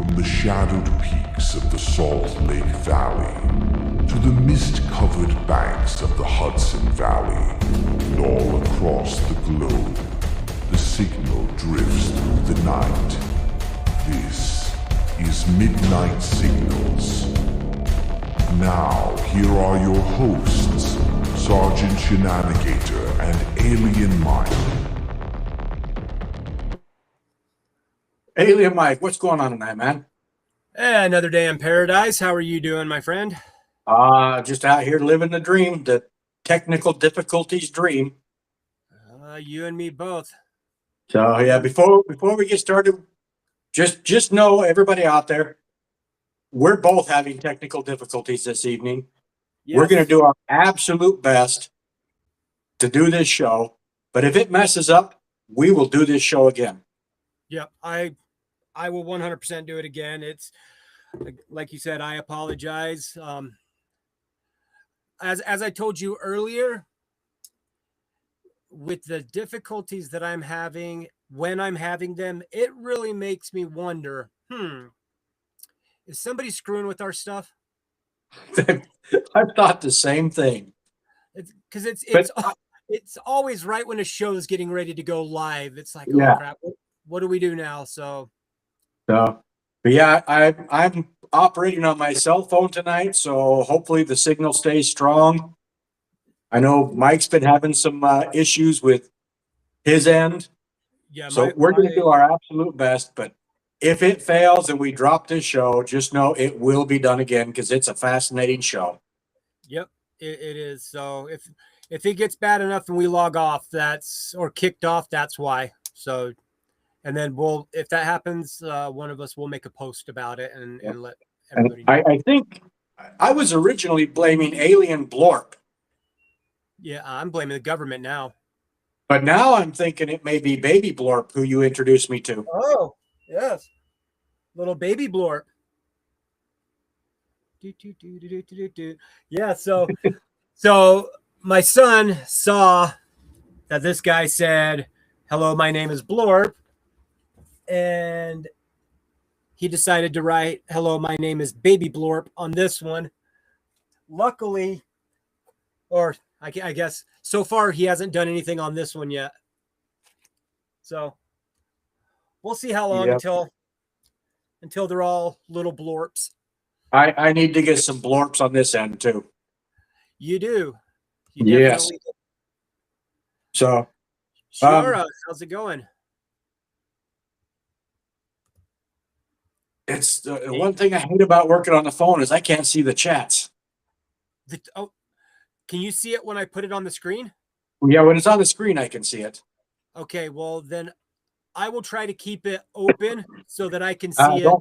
From the shadowed peaks of the Salt Lake Valley to the mist-covered banks of the Hudson Valley and all across the globe, the signal drifts through the night. This is Midnight Signals. Now, here are your hosts, Sergeant Shenanigator and Alien Mike. Alien Mike, what's going on tonight, man? Another day in paradise. How are you doing, my friend? Just out here living the dream, the technical difficulties dream. You and me both. So yeah, before we get started, just know everybody out there, we're both having technical difficulties this evening. Yes. We're going to do our absolute best to do this show, but if it messes up, we will do this show again. Yep, I will 100% do it again. It's like you said, I apologize. As I told you earlier, with the difficulties that I'm having when I'm having them, it really makes me wonder, is somebody screwing with our stuff? I've thought the same thing. Because it's always right when a show is getting ready to go live. It's like, yeah. Oh crap, what do we do now? So but yeah, I'm operating on my cell phone tonight, so hopefully the signal stays strong. I know Mike's been having some issues with his end. Yeah, so we're going to do our absolute best, but if it fails and we drop this show, just know it will be done again because it's a fascinating show. Yep, it is. So if it gets bad enough and we log off, or kicked off, that's why. So, and then if that happens, one of us will make a post about it and let everybody know. I think I was originally blaming Alien Blorp. Yeah, I'm blaming the government now. But now I'm thinking it may be Baby Blorp who you introduced me to. Oh, yes. Little Baby Blorp. Yeah, so my son saw that this guy said, "Hello, my name is Blorp." And he decided to write, "Hello, my name is Baby Blorp" on this one. Luckily, or I guess so far he hasn't done anything on this one yet. So we'll see how long until they're all little blorps. I need to get some blorps on this end too. You do. Yes. Do. So, Shara, how's it going? It's one thing I hate about working on the phone is I can't see the chats. Can you see it when I put it on the screen? Yeah, when it's on the screen, I can see it. Okay, well then I will try to keep it open so that I can see it.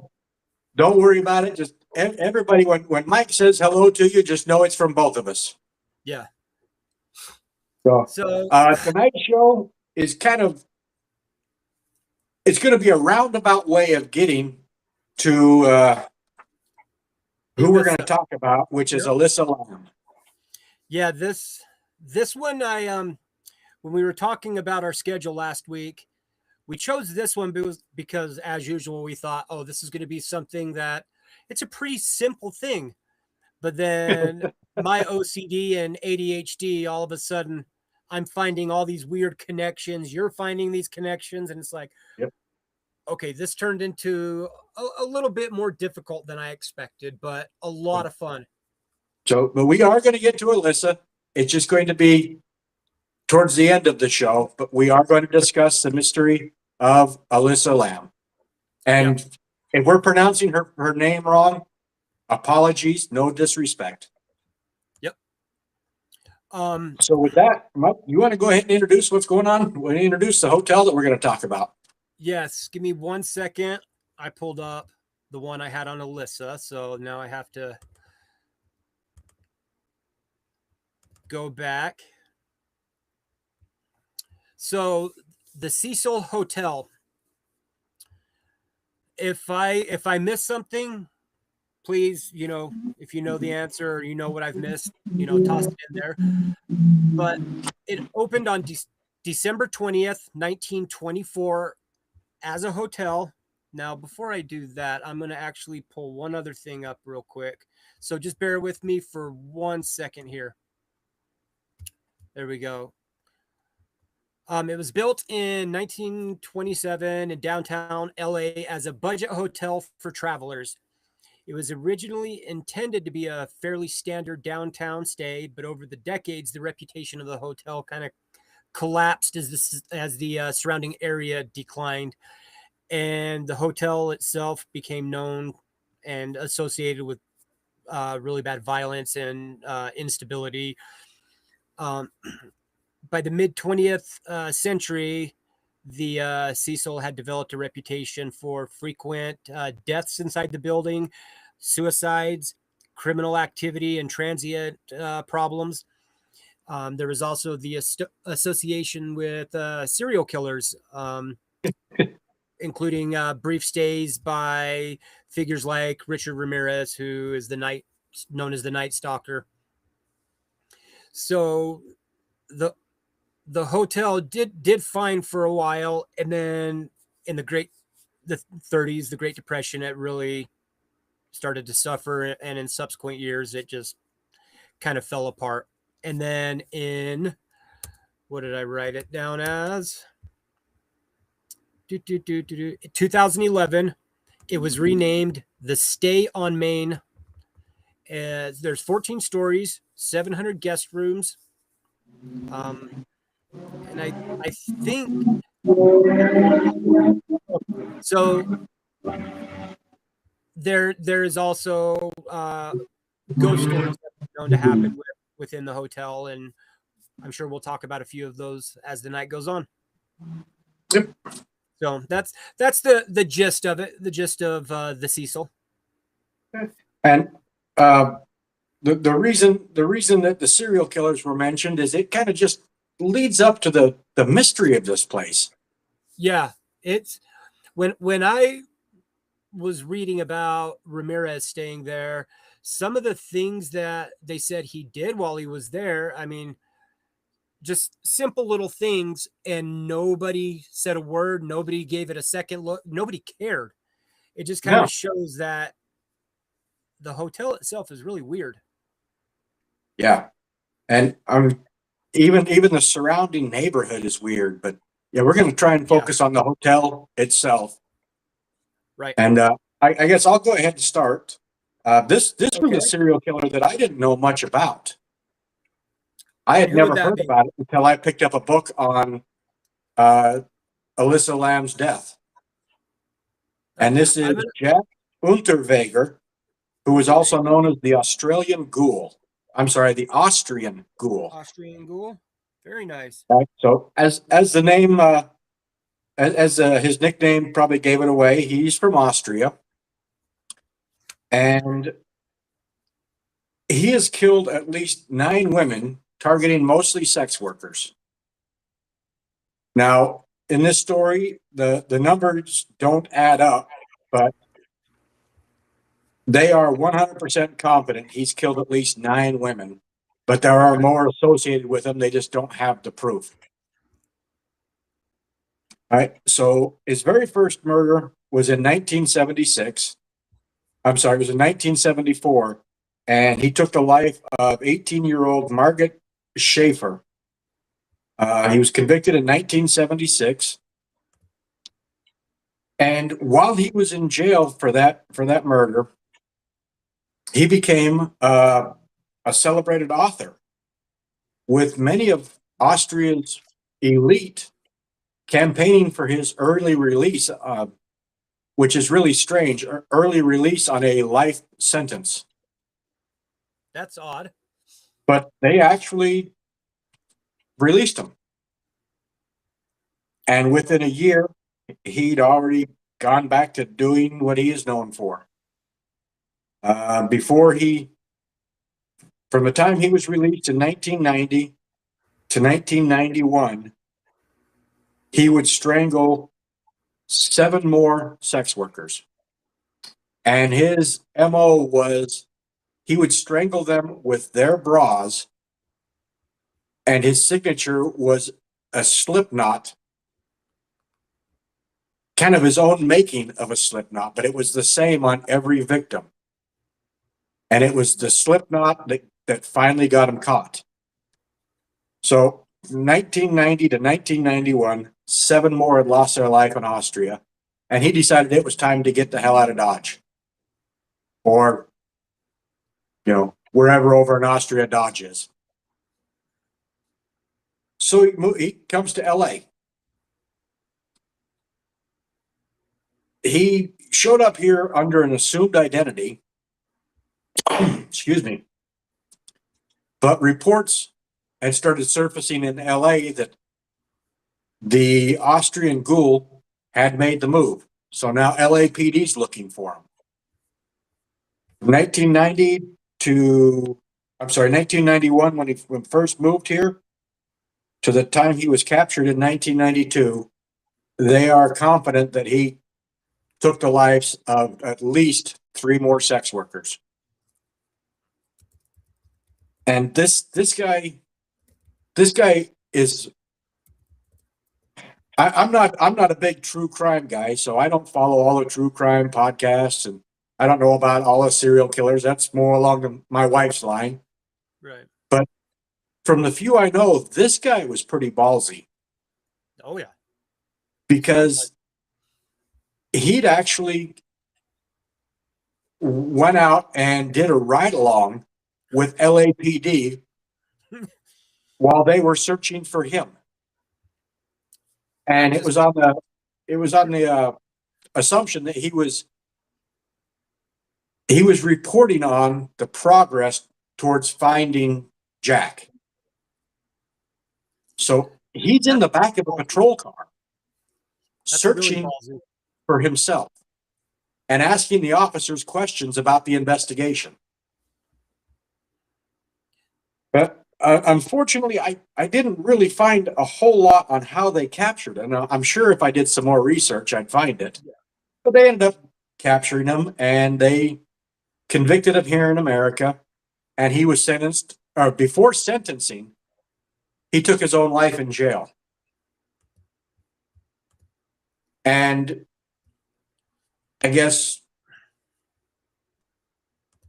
Don't worry about it. Just everybody, when Mike says hello to you, just know it's from both of us. Yeah. So tonight's show is it's going to be a roundabout way of getting to who we're going to talk about, which is Elisa Lam. Yeah, this one when we were talking about our schedule last week, we chose this one because as usual we thought, oh, this is going to be something that it's a pretty simple thing. But then my OCD and ADHD, all of a sudden I'm finding all these weird connections. You're finding these connections, and it's like, okay, this turned into a little bit more difficult than I expected, but a lot of fun. So, but we are going to get to Elisa. It's just going to be towards the end of the show, but we are going to discuss the mystery of Elisa Lam. And if we're pronouncing her name wrong, apologies, no disrespect. Yep. So with that, Mike, you want to go ahead and introduce what's going on? We're going to introduce the hotel that we're going to talk about. Yes, give me 1 second. I pulled up the one I had on Elisa, so now I have to go back. So the Cecil Hotel. If I miss something, please, if you know the answer or you know what I've missed, toss it in there. But it opened on December 20th, 1924 as a hotel. Now, before I do that, I'm going to actually pull one other thing up real quick. So just bear with me for 1 second here. There we go. It was built in 1927 in downtown LA as a budget hotel for travelers. It was originally intended to be a fairly standard downtown stay, but over the decades, the reputation of the hotel kind of collapsed as the surrounding area declined, and the hotel itself became known and associated with really bad violence and instability. Um, by the mid 20th century, the Cecil had developed a reputation for frequent deaths inside the building, suicides, criminal activity, and transient problems. There was also the association with serial killers, including brief stays by figures like Richard Ramirez, who is known as the Night Stalker. So the hotel did fine for a while, and then in the 30s, the Great Depression, it really started to suffer, and in subsequent years it just kind of fell apart. And then in, what did I write it down as? 2011, it was renamed the Stay on Main. There's 14 stories, 700 guest rooms, and I think so. There is also ghost stories that are known to happen within the hotel, and I'm sure we'll talk about a few of those as the night goes on. Yep. So that's the gist of it, the gist of the Cecil. And the reason that the serial killers were mentioned is it kind of just leads up to the mystery of this place. Yeah, it's when I was reading about Ramirez staying there, some of the things that they said he did while he was there, I mean, just simple little things, and nobody said a word, nobody gave it a second look, nobody cared. It just kind of shows that the hotel itself is really weird. Yeah, and even the surrounding neighborhood is weird, but yeah, we're going to try and focus on the hotel itself. Right. And I guess I'll go ahead and start. This was a serial killer that I didn't know much about. I had never heard about it until I picked up a book on Elisa Lam's death. And this is Jack Unterweger, who is also known as the Australian Ghoul. I'm sorry, the Austrian Ghoul. Austrian Ghoul. Very nice. Right. So as the name, his nickname probably gave it away, he's from Austria. And he has killed at least 9 women, targeting mostly sex workers. Now, in this story, the numbers don't add up, but they are 100% confident he's killed at least 9 women, but there are more associated with him. They just don't have the proof. All right. So his very first murder was in 1976. I'm sorry, it was in 1974. And he took the life of 18-year-old Margaret Schaefer. He was convicted in 1976. And while he was in jail for that murder, he became a celebrated author, with many of Austria's elite campaigning for his early release, which is really strange, early release on a life sentence. That's odd. But they actually released him. And within a year, he'd already gone back to doing what he is known for. From the time he was released in 1990 to 1991, he would strangle 7 more sex workers. And his MO was he would strangle them with their bras, and his signature was a slip knot kind of his own making of a slip knot, but it was the same on every victim. And it was the slip knot that finally got him caught. So 1990 to 1991, 7 more had lost their life in Austria. And he decided it was time to get the hell out of Dodge. Or, wherever over in Austria Dodge is. So he comes to LA. He showed up here under an assumed identity. Excuse me. But reports had started surfacing in LA that the Austrian ghoul had made the move. So now LAPD's looking for him. 1991, when he first moved here, to the time he was captured in 1992, they are confident that he took the lives of at least 3 more sex workers. And this guy is. I'm not a big true crime guy, so I don't follow all the true crime podcasts, and I don't know about all the serial killers. That's more along my wife's line. Right. But from the few I know, this guy was pretty ballsy. Oh yeah. Because he'd actually went out and did a ride along with LAPD while they were searching for him. And it was on the assumption that he was reporting on the progress towards finding Jack. So he's in the back of a patrol car searching for himself and asking the officers questions about the investigation. But unfortunately, I didn't really find a whole lot on how they captured him. I'm sure if I did some more research, I'd find it. Yeah. But they ended up capturing him, and they convicted him here in America. And he was sentenced, or before sentencing, he took his own life in jail. And I guess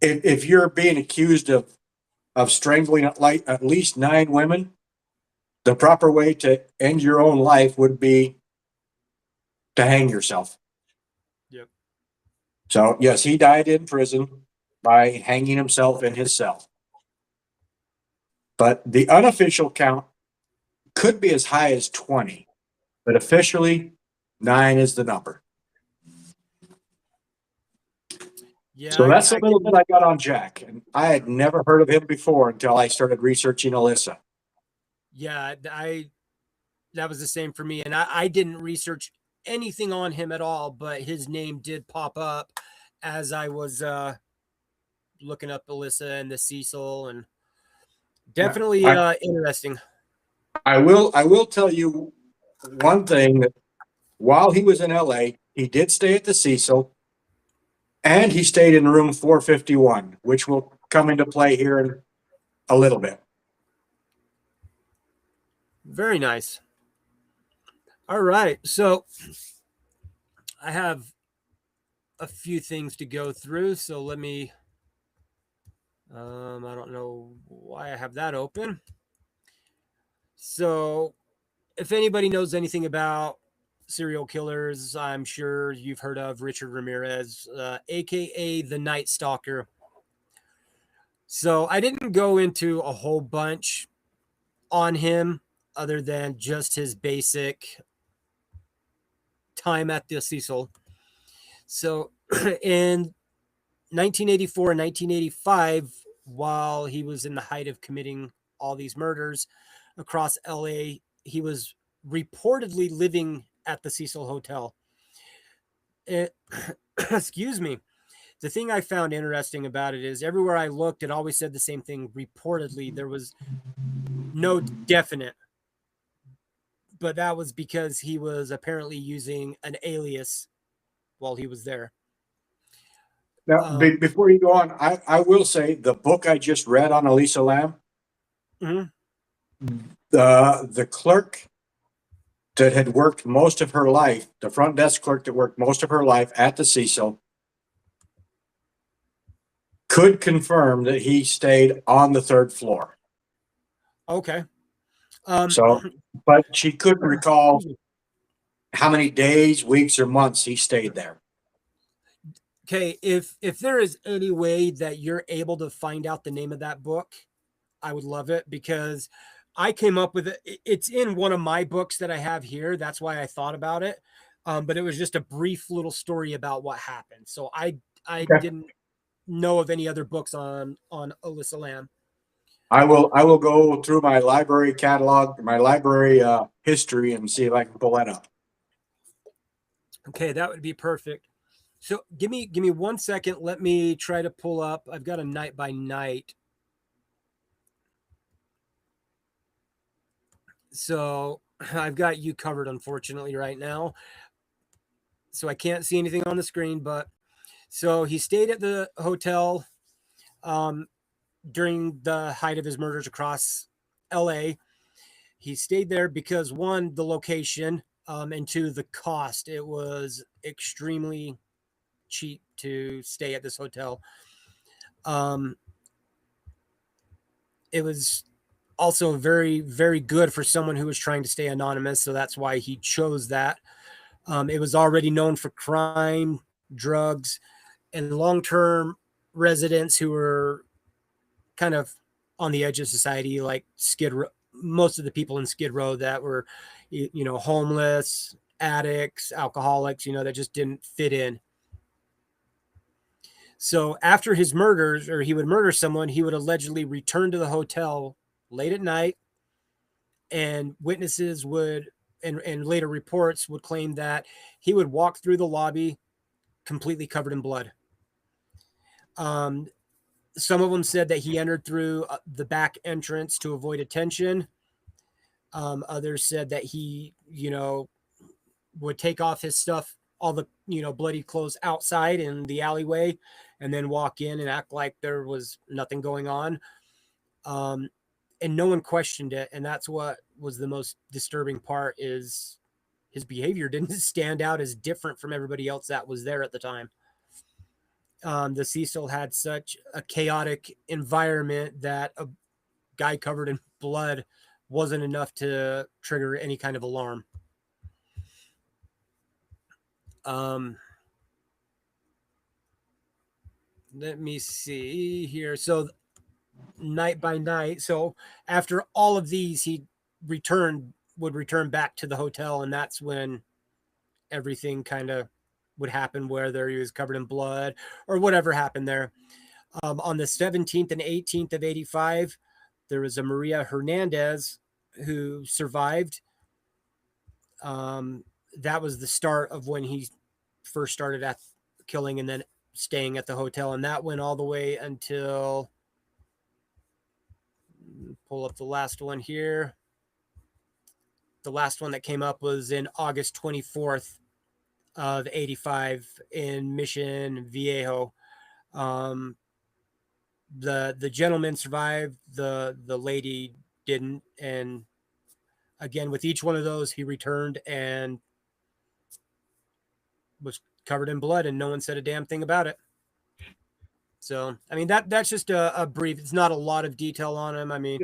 if you're being accused of strangling at least 9 women, the proper way to end your own life would be to hang yourself. Yep. So, yes, he died in prison by hanging himself in his cell. But the unofficial count could be as high as 20, but officially 9 is the number. Yeah, so that's a little bit I got on Jack, and I had never heard of him before until I started researching Elisa. Yeah, that was the same for me, and I didn't research anything on him at all, but his name did pop up as I was looking up Elisa and the Cecil, and definitely interesting. I will tell you one thing, that while he was in LA, he did stay at the Cecil. And he stayed in room 451, which will come into play here in a little bit. Very nice. All right. So I have a few things to go through. So let me, I don't know why I have that open. So if anybody knows anything about serial killers, I'm sure you've heard of Richard Ramirez, aka the Night Stalker. So I didn't go into a whole bunch on him other than just his basic time at the Cecil. So in 1984 and 1985, while he was in the height of committing all these murders across LA, he was reportedly living at the Cecil Hotel. Excuse me. The thing I found interesting about it is everywhere I looked, it always said the same thing. Reportedly, there was no definite, but that was because he was apparently using an alias while he was there. Now, before you go on, I will say the book I just read on Elisa Lam, mm-hmm. the clerk that had worked most of her life, the front desk clerk that worked most of her life at the Cecil, could confirm that he stayed on the third floor. Okay. So, but she couldn't recall how many days, weeks, or months he stayed there. Okay, if there is any way that you're able to find out the name of that book, I would love it, because I came up with it. It's in one of my books that I have here. That's why I thought about it. But it was just a brief little story about what happened. So I Okay. didn't know of any other books on Elisa Lam. I will go through my library catalog, my library history, and see if I can pull that up. Okay, that would be perfect. So give me 1 second. Let me try to pull up. I've got a night by night. So I've got you covered, unfortunately, right now. So I can't see anything on the screen, but so he stayed at the hotel during the height of his murders across LA. He stayed there because, one, the location, and two, the cost. It was extremely cheap to stay at this hotel. It was also very, very good for someone who was trying to stay anonymous. So that's why he chose that. It was already known for crime, drugs, and long-term residents who were kind of on the edge of society, like Skid Row. Most of the people in Skid Row that were, homeless, addicts, alcoholics, that just didn't fit in. So after his murders, or he would murder someone, he would allegedly return to the hotel late at night, and witnesses would, and later reports would claim that he would walk through the lobby completely covered in blood. Some of them said that he entered through the back entrance to avoid attention. Others said that he, would take off his stuff, all the, bloody clothes outside in the alleyway, and then walk in and act like there was nothing going on. And no one questioned it. And that's what was the most disturbing part, is his behavior didn't stand out as different from everybody else that was there at the time. The Cecil had such a chaotic environment that a guy covered in blood wasn't enough to trigger any kind of alarm. Let me see here. So night by night. So after all of these, he would return back to the hotel. And that's when everything kind of would happen, whether he was covered in blood or whatever happened there. On the 17th and 18th of 85, there was a Maria Hernandez who survived. That was the start of when he first started at killing and then staying at the hotel. And that went all the way until, pull up the last one here. The last one that came up was in August 24th of 85 in Mission Viejo. The gentleman survived, the lady didn't. And again, with each one of those, he returned and was covered in blood, and no one said a damn thing about it. So, I mean, that's just a brief. It's not a lot of detail on him. I mean,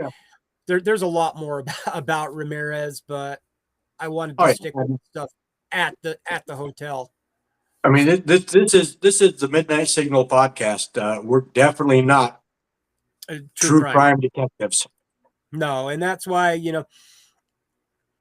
there's a lot more about Ramirez, but I wanted to stick with stuff at the hotel. I mean, this is the Midnight Signal podcast. We're definitely not true crime detectives. No, and that's why,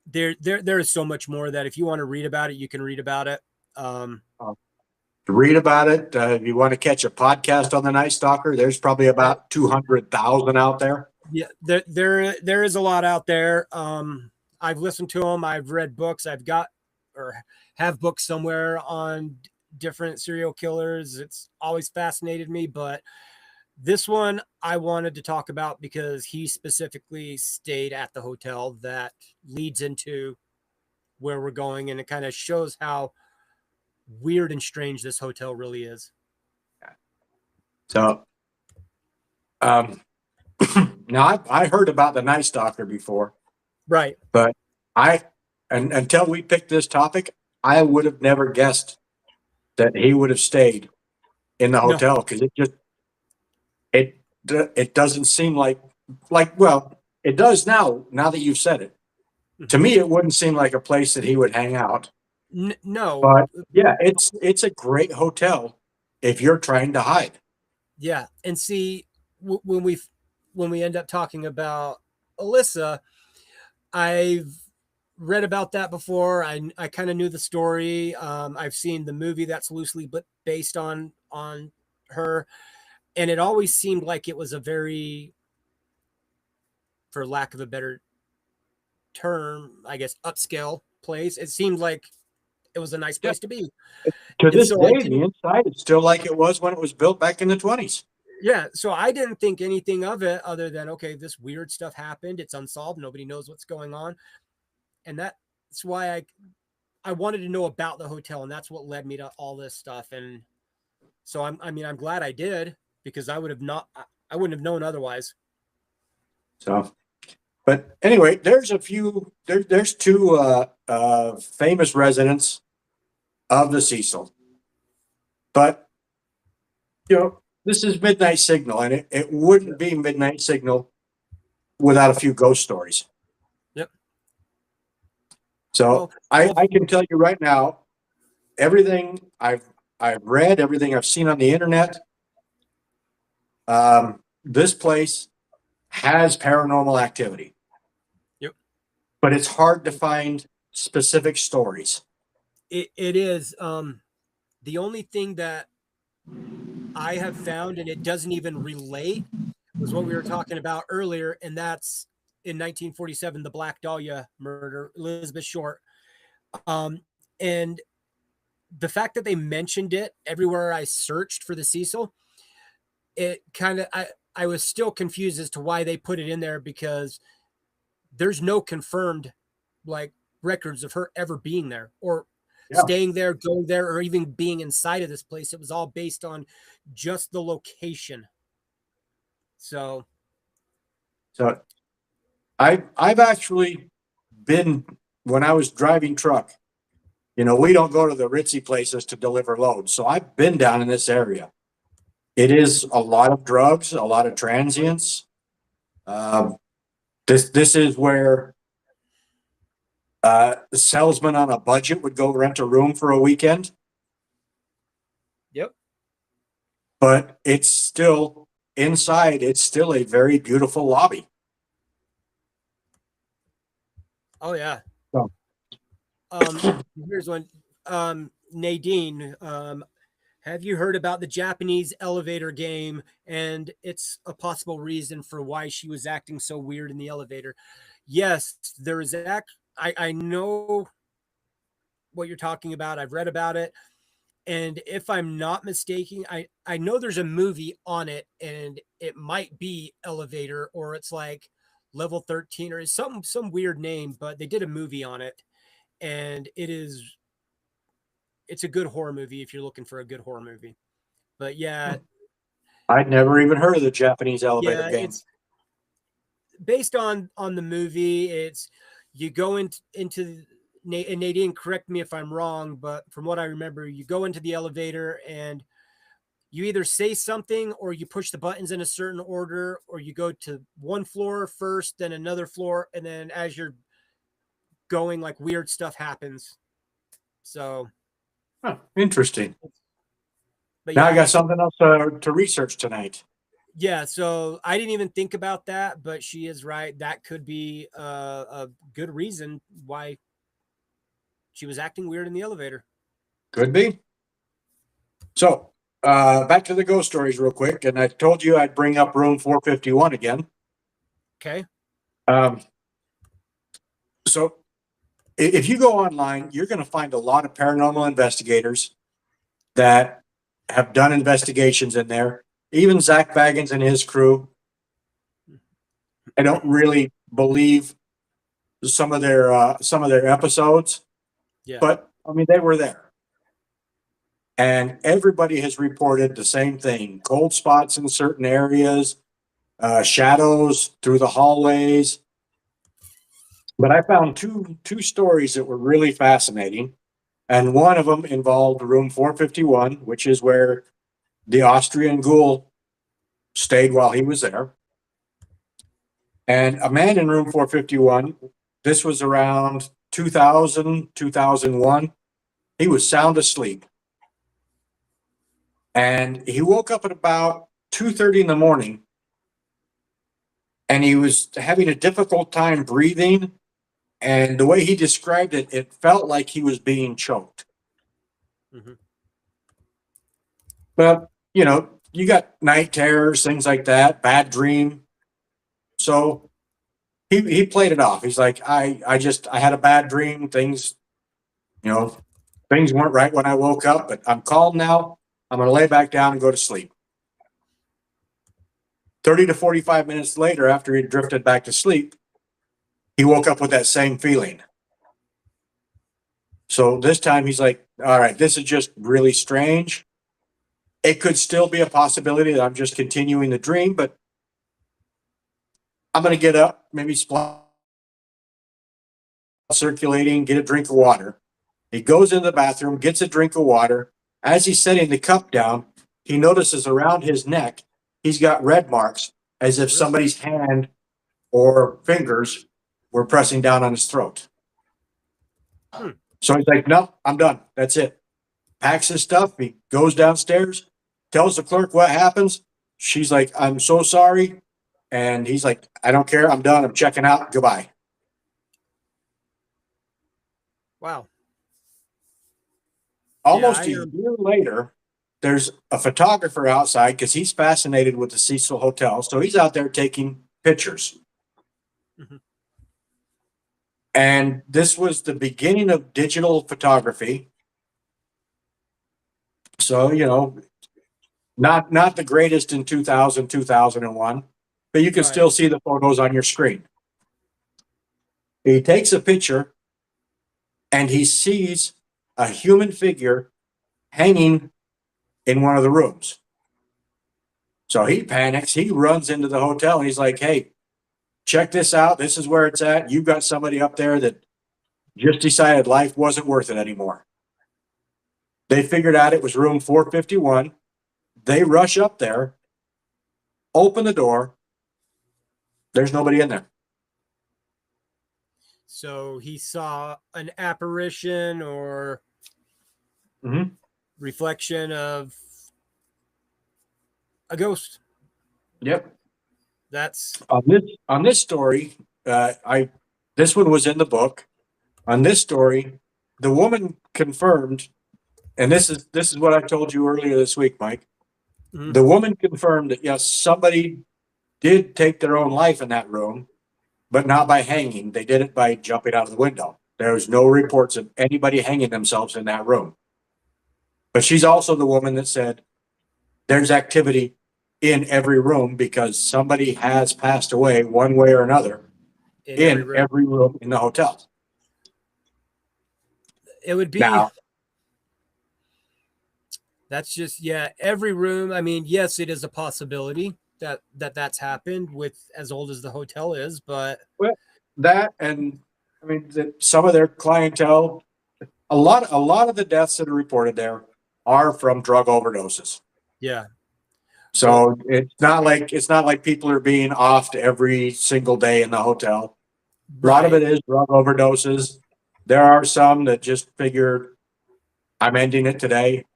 there is so much more that if you want to read about it, you can read about it. To read about it, if you want to catch a podcast on the Night Stalker, there's probably about 200,000 out there. Yeah, there is a lot out there. I've listened to them. I've read books. I've got or have books somewhere on different serial killers. It's always fascinated me, but this one I wanted to talk about because he specifically stayed at the hotel. That leads into where we're going, and it kind of shows how weird and strange this hotel really is. So, now I heard about the Night Stalker before, right? But I and until we picked this topic, I would have never guessed that he would have stayed in the No. hotel because it doesn't seem like well, it does now that you've said it. To me, it wouldn't seem like a place that he would hang out. No. But yeah, it's a great hotel if you're trying to hide. Yeah, and see when we end up talking about Elisa, I've read about that before. I kind of knew the story. I've seen the movie that's loosely but based on her, and it always seemed like it was a very, for lack of a better term, I guess, upscale place. It seemed like it was a nice place to be. To And this so I day, the didn't, inside is still like it was when it was built back in the 20s. yeah, so I didn't think anything of it other than, okay, this weird stuff happened. It's unsolved. Nobody knows what's going on. And that's why I wanted to know about the hotel, and that's what led me to all this stuff. And so I'm glad I did, because I wouldn't have known otherwise. So, but anyway, there's two famous residents of the Cecil. But this is Midnight Signal, and it wouldn't be Midnight Signal without a few ghost stories. Yep. So I can tell you right now, everything I've read, everything I've seen on the internet, this place has paranormal activity. Yep. But it's hard to find specific stories. It is. The only thing that I have found, and it doesn't even relate, was what we were talking about earlier, and that's in 1947, the Black Dahlia murder, Elizabeth Short. And the fact that they mentioned it everywhere I searched for the Cecil, it kind of, I was still confused as to why they put it in there, because there's no confirmed like records of her ever being there or staying there, going there, or even being inside of this place. It was all based on just the location. So I've actually been, when I was driving truck, we don't go to the ritzy places to deliver loads. So I've been down in this area. It is a lot of drugs, a lot of transients. This is where the salesman on a budget would go rent a room for a weekend. Yep. But it's still inside. It's still a very beautiful lobby. Oh yeah. Oh. Here's one. Nadine, have you heard about the Japanese elevator game? And it's a possible reason for why she was acting so weird in the elevator. Yes, there is I know what you're talking about. I've read about it. And if I'm not mistaken, I know there's a movie on it, and it might be Elevator, or it's like Level 13, or it's some weird name, but they did a movie on it, and it's a good horror movie if you're looking for a good horror movie. But yeah, I'd never even heard of the Japanese elevator game. It's based on the movie. It's, you go into and Nadine, correct me if I'm wrong, but from what I remember, you go into the elevator and you either say something or you push the buttons in a certain order, or you go to one floor first, then another floor, and then as you're going, like, weird stuff happens. So interesting. But now yeah, I got something else to research tonight. Yeah, so I didn't even think about that, but she is right. That could be a good reason why she was acting weird in the elevator. Could be. So, back to the ghost stories real quick. And I told you I'd bring up room 451 again. Okay. So if you go online, you're going to find a lot of paranormal investigators that have done investigations in there. Even Zach Baggins and his crew. I don't really believe some of their episodes. Yeah. But I mean, they were there. And everybody has reported the same thing: cold spots in certain areas, shadows through the hallways, But I found two stories that were really fascinating. And one of them involved room 451, which is where the Austrian ghoul stayed while he was there. And a man in room 451, this was around 2000, 2001. He was sound asleep. And he woke up at about 2:30 in the morning. And he was having a difficult time breathing. And the way he described it, it felt like he was being choked. Mhm. But, you know, you got night terrors, things like that, bad dream. So he played it off. He's like, I had a bad dream. Things, you know, things weren't right when I woke up, but I'm calm now. I'm going to lay back down and go to sleep. 30 to 45 minutes later, after he drifted back to sleep, he woke up with that same feeling. So this time he's like, all right, this is just really strange. It could still be a possibility that I'm just continuing the dream, but I'm going to get up, maybe circulating, get a drink of water. He goes into the bathroom, gets a drink of water. As he's setting the cup down, he notices around his neck, he's got red marks as if somebody's hand or fingers were pressing down on his throat. So he's like, no, I'm done. That's it. Packs his stuff. He goes downstairs, tells the clerk what happens. She's like, I'm so sorry. And he's like, I don't care. I'm done. I'm checking out. Goodbye. Wow. Almost Yeah, a year later, there's a photographer outside because he's fascinated with the Cecil Hotel. So he's out there taking pictures. Mhm. And this was the beginning of digital photography. So, you know, not the greatest in 2000, 2001, but you can Right. still see the photos on your screen. He takes a picture and he sees a human figure hanging in one of the rooms. So he panics. He runs into the hotel and he's like, hey, check this out. This is where it's at. You've got somebody up there that just decided life wasn't worth it anymore. They figured out it was room 451. They rush up there, open the door. There's nobody in there. So he saw an apparition or Mhm. reflection of a ghost. Yep. That's On this story, this one was in the book. On this story, the woman confirmed, and this is what I told you earlier this week, Mike. Mhm. The woman confirmed that yes, somebody did take their own life in that room, but not by hanging. They did it by jumping out of the window. There was no reports of anybody hanging themselves in that room. But she's also the woman that said there's activity in every room because somebody has passed away one way or another in in room. every room in the hotel. It would be Now, that's just every room. I mean, yes, it is a possibility that's happened with as old as the hotel is, but well, that and I mean some of their clientele, a lot of the deaths that are reported there are from drug overdoses. yeah. So it's not like people are being offed every single day in the hotel. A lot of it is drug overdoses. There are some that just figure I'm ending it today.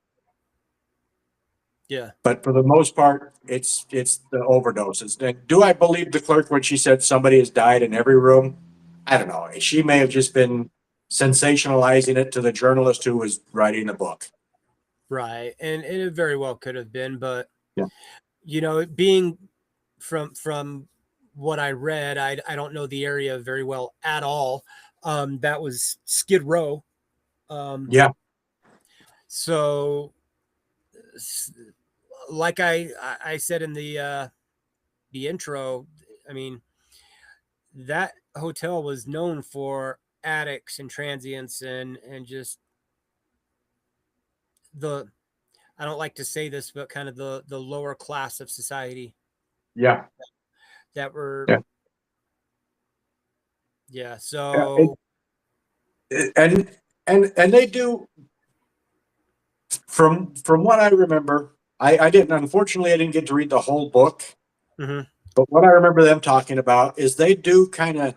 Yeah. But for the most part, it's the overdoses. And do I believe the clerk when she said somebody has died in every room? I don't know. She may have just been sensationalizing it to the journalist who was writing the book. Right. And it very well could have been, but Yeah. you know, it being from what I read, I don't know the area very well at all. That was Skid Row. Yeah. So like I said in the intro, I mean, that hotel was known for addicts and transients and just the I don't like to say this, but kind of the lower class of society Yeah. that were Yeah. Yeah. Yeah, So, and they do, from what I remember, I didn't, unfortunately, I didn't get to read the whole book, mhm, but what I remember them talking about is they do kind of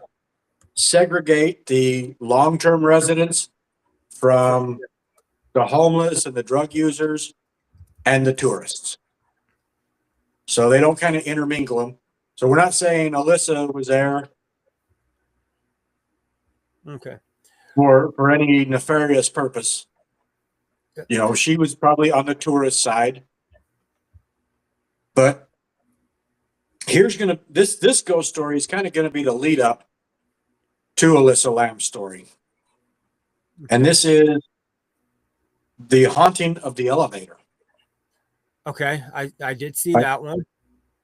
segregate the long-term residents from the homeless and the drug users and the tourists. So they don't kind of intermingle them. So we're not saying Alyssa was there okay. for any nefarious purpose. You know, she was probably on the tourist side. But here's gonna this ghost story is kind of gonna be the lead up to Alyssa Lamb's story. And this is the haunting of the elevator. Okay. I did see Right. that one.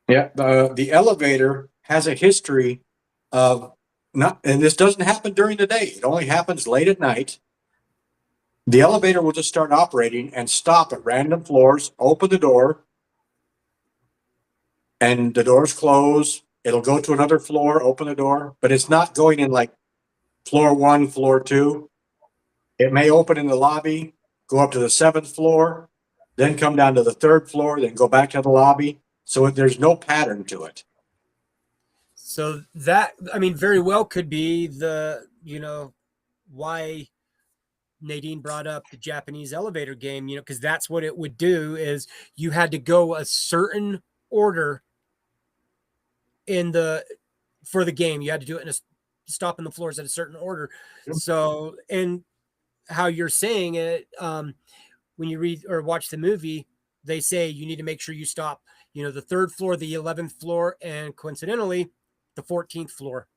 Yeah, the elevator has a history of not, and this doesn't happen during the day. It only happens late at night. The elevator will just start operating and stop at random floors, open the door, and the doors close. It'll go to another floor, open the door, but it's not going in like floor one, floor two. It may open in the lobby, go up to the seventh floor, then come down to the third floor, then go back to the lobby. So there's no pattern to it. So that, I mean, very well could be why Nadine brought up the Japanese elevator game, because that's what it would do is you had to go a certain order in the for the game. You had to do it in a stop in the floors at a certain order. Yep. So, and how you're saying it, when you read or watch the movie, they say you need to make sure you stop, the third floor, the 11th floor, and coincidentally, the 14th floor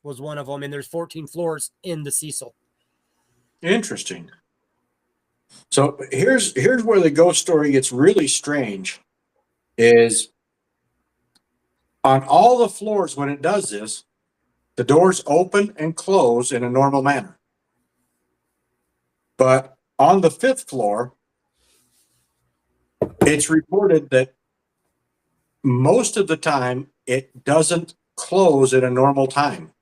was one of them. And there's 14 floors in the Cecil. Interesting. So here's where the ghost story gets really strange. Is on all the floors when it does this, the doors open and close in a normal manner. But on the fifth floor, it's reported that most of the time it doesn't close at a normal time.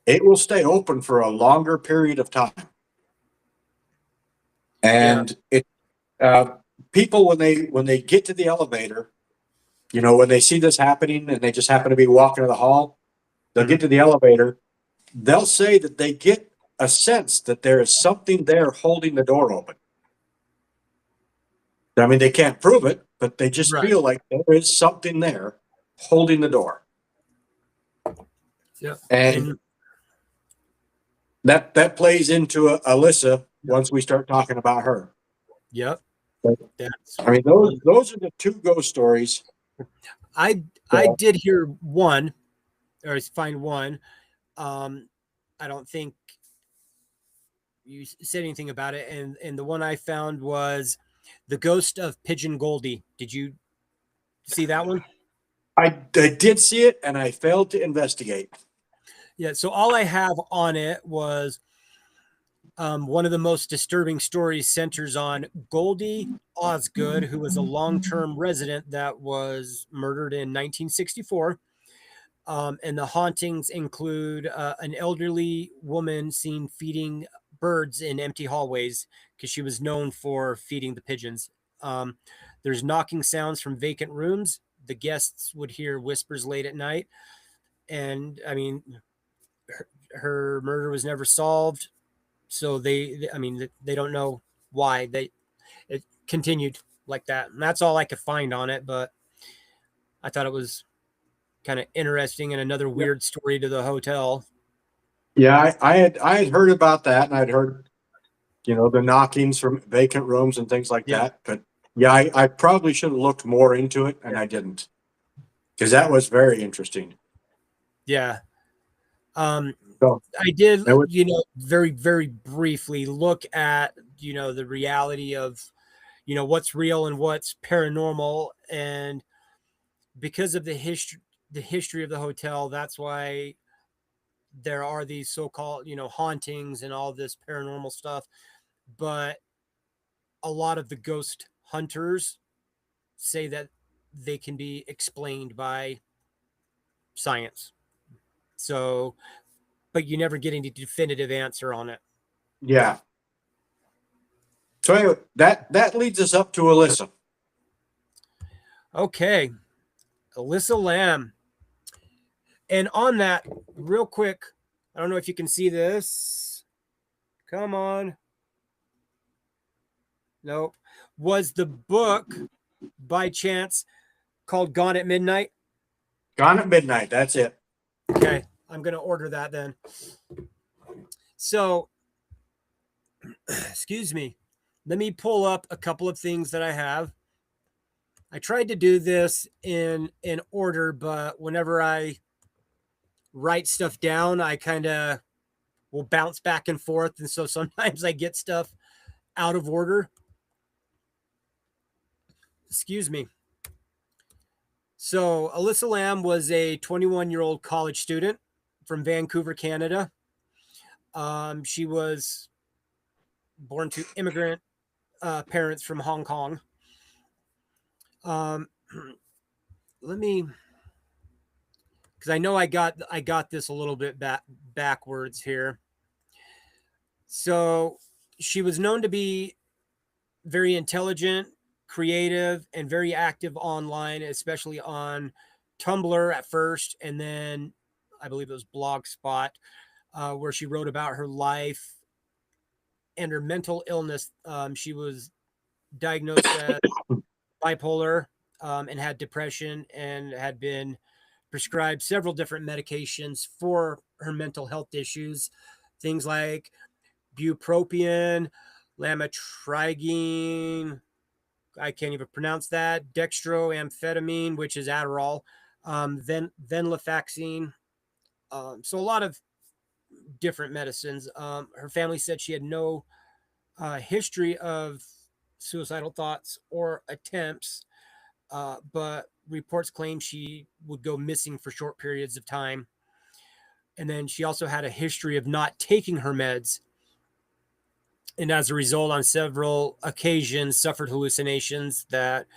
It will stay open for a longer period of time. And people when they get to the elevator, when they see this happening and they just happen to be walking to the hall, they'll get to the elevator. They'll say that they get a sense that there is something there holding the door open. I mean, they can't prove it, but they just Right. feel like there is something there holding the door. Yeah. And that plays into Alyssa once we start talking about her. Yep. I mean, those are the two ghost stories. I did hear one, or find one. I don't think you said anything about it, and the one I found was the ghost of Pigeon Goldie. Did you see that one? I did see it, and I failed to investigate. Yeah. So all I have on it was one of the most disturbing stories centers on Goldie Osgood, who was a long-term resident that was murdered in 1964. And the hauntings include an elderly woman seen feeding birds in empty hallways because she was known for feeding the pigeons. There's knocking sounds from vacant rooms. The guests would hear whispers late at night. And I mean, her murder was never solved. So they don't know why it continued like that. And that's all I could find on it. But I thought it was kind of interesting and another weird story to the hotel. Yeah, I had heard about that, and I'd heard, the knockings from vacant rooms and things like that. But yeah, I probably should have looked more into it, and I didn't, because that was very interesting. Yeah. So I did, it was, very, very briefly look at, the reality of, what's real and what's paranormal. And because of the history of the hotel, that's why there are these so-called, hauntings and all this paranormal stuff. But a lot of the ghost hunters say that they can be explained by science. So, but you never get any definitive answer on it. Yeah. So anyway, that leads us up to Alyssa. Okay, Elisa Lam. And on that, real quick, I don't know if you can see this. Come on. Nope. Was the book by chance called Gone at Midnight? Gone at Midnight. That's it. Okay, I'm going to order that then. So, excuse me. Let me pull up a couple of things that I have. I tried to do this in order, but whenever I write stuff down, I kind of will bounce back and forth. And so sometimes I get stuff out of order. Excuse me. So Elisa Lam was a 21-year-old college student from Vancouver, Canada. She was born to immigrant parents from Hong Kong. Let me, because I know I got this a little bit backwards here. So she was known to be very intelligent, creative, and very active online, especially on Tumblr at first, and then I believe it was Blogspot, where she wrote about her life and her mental illness. She was diagnosed as bipolar and had depression and had been prescribed several different medications for her mental health issues, things like bupropion, lamotrigine, I can't even pronounce that, dextroamphetamine, which is Adderall, venlafaxine. So a lot of different medicines. Her family said she had no history of suicidal thoughts or attempts, but reports claim she would go missing for short periods of time. And then she also had a history of not taking her meds. And as a result, on several occasions, suffered hallucinations that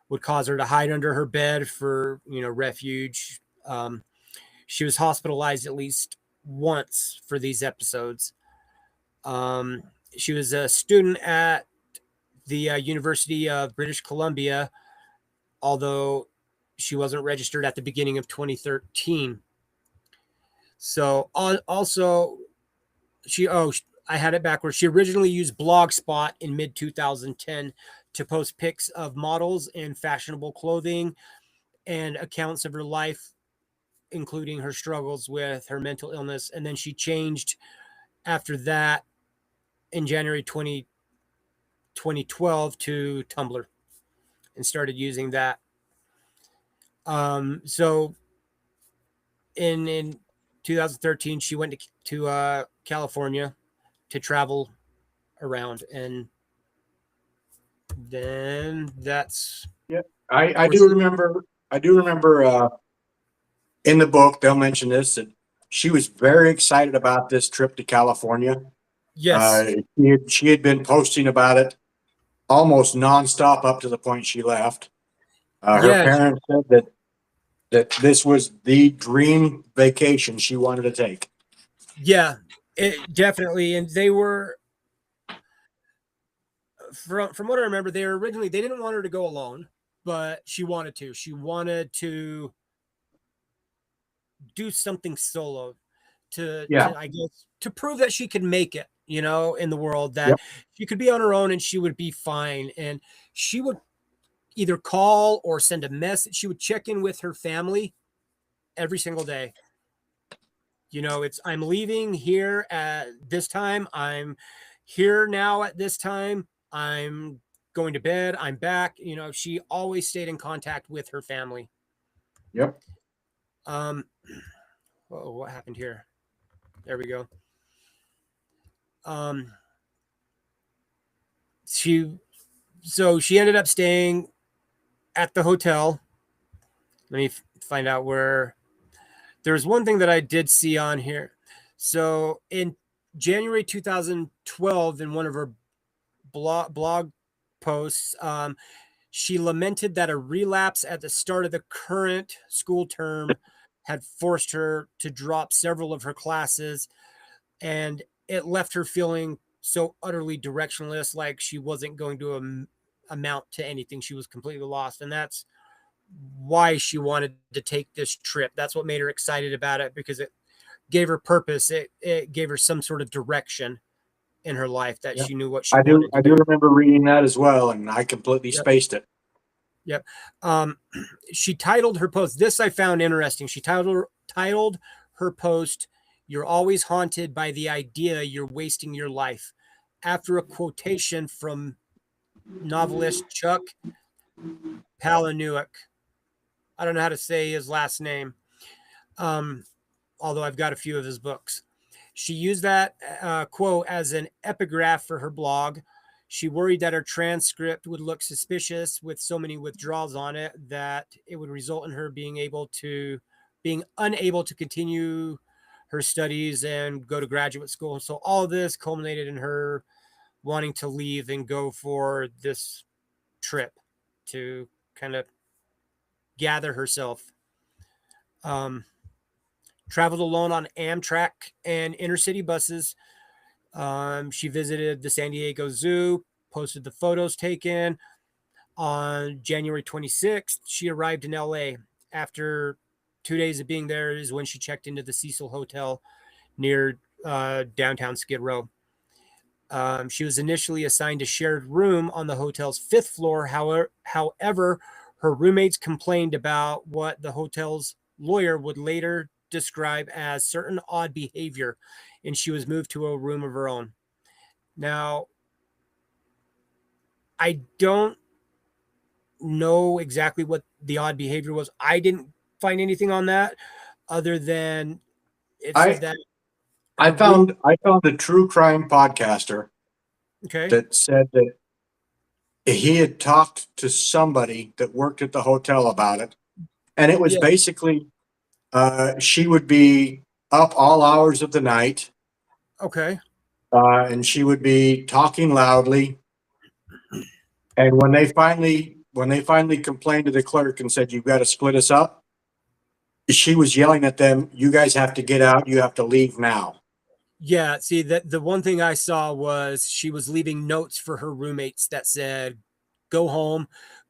would cause her to hide under her bed for, refuge. She was hospitalized at least once for these episodes. She was a student at the University of British Columbia, although she wasn't registered at the beginning of 2013. So also, I had it backwards. She originally used Blogspot in mid 2010 to post pics of models in fashionable clothing and accounts of her life, including her struggles with her mental illness. And then she changed after that in January 2012 to Tumblr and started using that. So in 2013, she went to California to travel around, and then that's I do remember in the book they'll mention this, that she was very excited about this trip to California. yes. She had been posting about it almost nonstop up to the point she left. Her Yeah, parents said that this was the dream vacation she wanted to take. yeah, definitely. And they were, from what I remember, they didn't want her to go alone, but she wanted to. She wanted to do something solo to Yeah. I guess to prove that she could make it, in the world, that Yep. she could be on her own and she would be fine. And she would either call or send a message. She would check in with her family every single day. It's, I'm leaving here at this time. I'm here now at this time. I'm going to bed. I'm back. She always stayed in contact with her family. Yep. What happened here? There we go. She ended up staying at the hotel. Let me find out where. There's one thing that I did see on here. So in January 2012, in one of her blog posts, she lamented that a relapse at the start of the current school term had forced her to drop several of her classes, and it left her feeling so utterly directionless, like she wasn't going to amount to anything. She was completely lost. And that's why she wanted to take this trip. That's what made her excited about it, because it gave her purpose. It gave her some sort of direction in her life, that Yep. she knew what she I wanted to do do. remember reading that as well, and I completely Yep. spaced it. Yep. She titled her post, this I found interesting. She titled her post, "You're always haunted by the idea you're wasting your life," after a quotation from novelist Chuck Palahniuk. I don't know how to say his last name, although I've got a few of his books. She used that quote as an epigraph for her blog. She worried that her transcript would look suspicious with so many withdrawals on it, that it would result in her being unable to continue her studies and go to graduate school. So all of this culminated in her wanting to leave and go for this trip to kind of gather herself. Traveled alone on Amtrak and intercity buses. She visited the San Diego Zoo, posted the photos taken. On January 26th, she arrived in LA. After 2 days of being there is when she checked into the Cecil Hotel near downtown Skid Row. She was initially assigned a shared room on the hotel's 5th floor. However, her roommates complained about what the hotel's lawyer would later describe as certain odd behavior, and she was moved to a room of her own. Now, I don't know exactly what the odd behavior was. I didn't find anything on that other than it said that I found a true crime podcaster okay. that said that he had talked to somebody that worked at the hotel about it, and it was Yeah. basically she would be up all hours of the night, Okay. and she would be talking loudly. And when they finally complained to the clerk and said, "You've got to split us up," she was yelling at them, "You guys have to get out. You have to leave now." Yeah, see that the one thing I saw was she was leaving notes for her roommates that said, "Go home,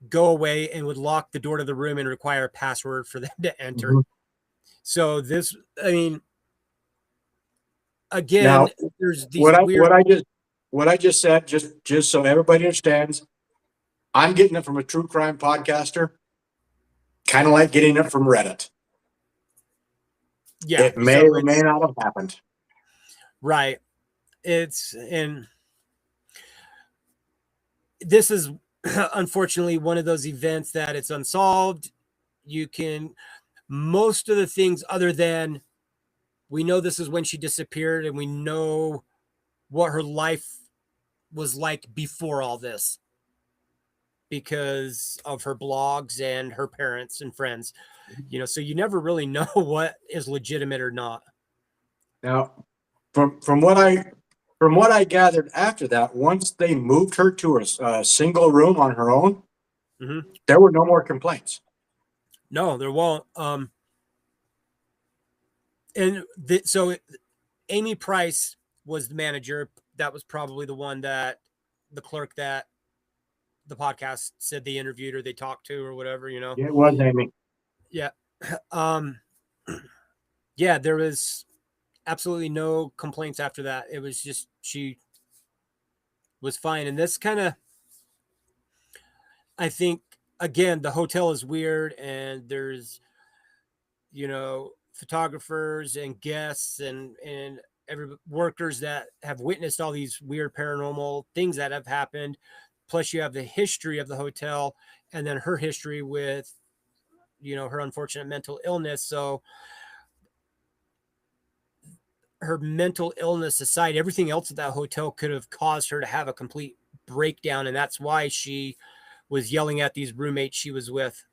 go away," and would lock the door to the room and require a password for them to enter. Mhm. So this, I mean, again, Now, there's these what I weird. what I just said, just so everybody understands, I'm getting it from a true crime podcaster, kind of like getting it from Reddit. Yeah, It may so or may not have happened. right. And this is unfortunately one of those events that it's unsolved. You can, most of the things other than we know this is when she disappeared and we know what her life was like before all this because of her blogs and her parents and friends, so you never really know what is legitimate or not. Now, from what I gathered after that, once they moved her to a single room on her own, Mm-hmm. there were no more complaints. No, there won't. So Amy Price was the manager. That was probably the one that the clerk that the podcast said they interviewed or they talked to or whatever, Yeah, it was Amy. Yeah. Yeah, there was absolutely no complaints after that. It was just, she was fine. And this kind of, I think, again, the hotel is weird and there's, photographers and guests and every workers that have witnessed all these weird paranormal things that have happened. Plus you have the history of the hotel and then her history with, her unfortunate mental illness. So her mental illness aside, everything else at that hotel could have caused her to have a complete breakdown. And that's why she was yelling at these roommates she was with,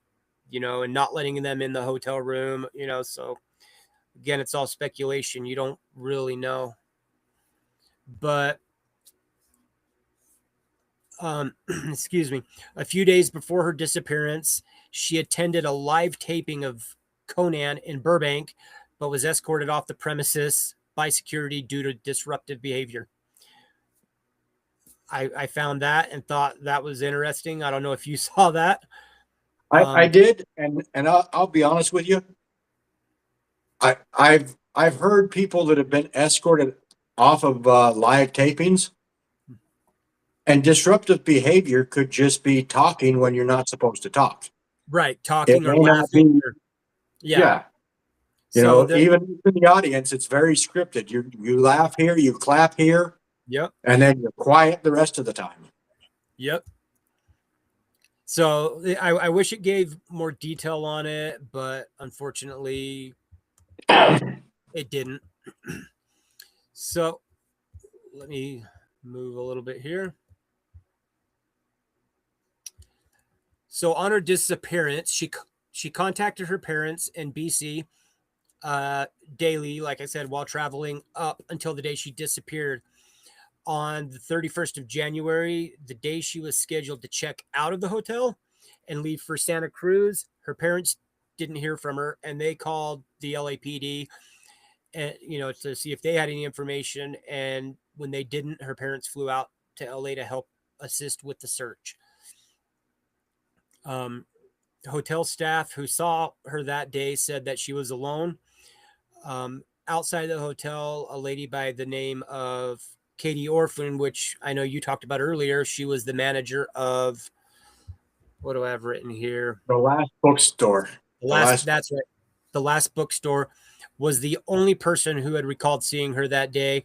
and not letting them in the hotel room, so again, it's all speculation. You don't really know. But excuse me, a few days before her disappearance, she attended a live taping of Conan in Burbank, but was escorted off the premises by security due to disruptive behavior. I found that and thought that was interesting. I don't know if you saw that. I did, and I'll be honest with you. I've heard people that have been escorted off of live tapings, and disruptive behavior could just be talking when you're not supposed to talk. Right, It talking or may not laughing. be, Yeah. You So know, even in the audience, it's very scripted. You laugh here, you clap here, Yep. and then you're quiet the rest of the time. Yep. So I wish it gave more detail on it, but unfortunately, it didn't. So let me move a little bit here. So on her disappearance, she contacted her parents in BC daily, like I said, while traveling up until the day she disappeared. On the 31st of January, the day she was scheduled to check out of the hotel and leave for Santa Cruz, her parents didn't hear from her, and they called the LAPD and to see if they had any information. And when they didn't, her parents flew out to LA to help assist with the search. Hotel staff who saw her that day said that she was alone. Outside the hotel, a lady by the name of Katie Orphan, which I know you talked about earlier, she was the manager of, what do I have written here? The last bookstore. That's right. The last bookstore was the only person who had recalled seeing her that day,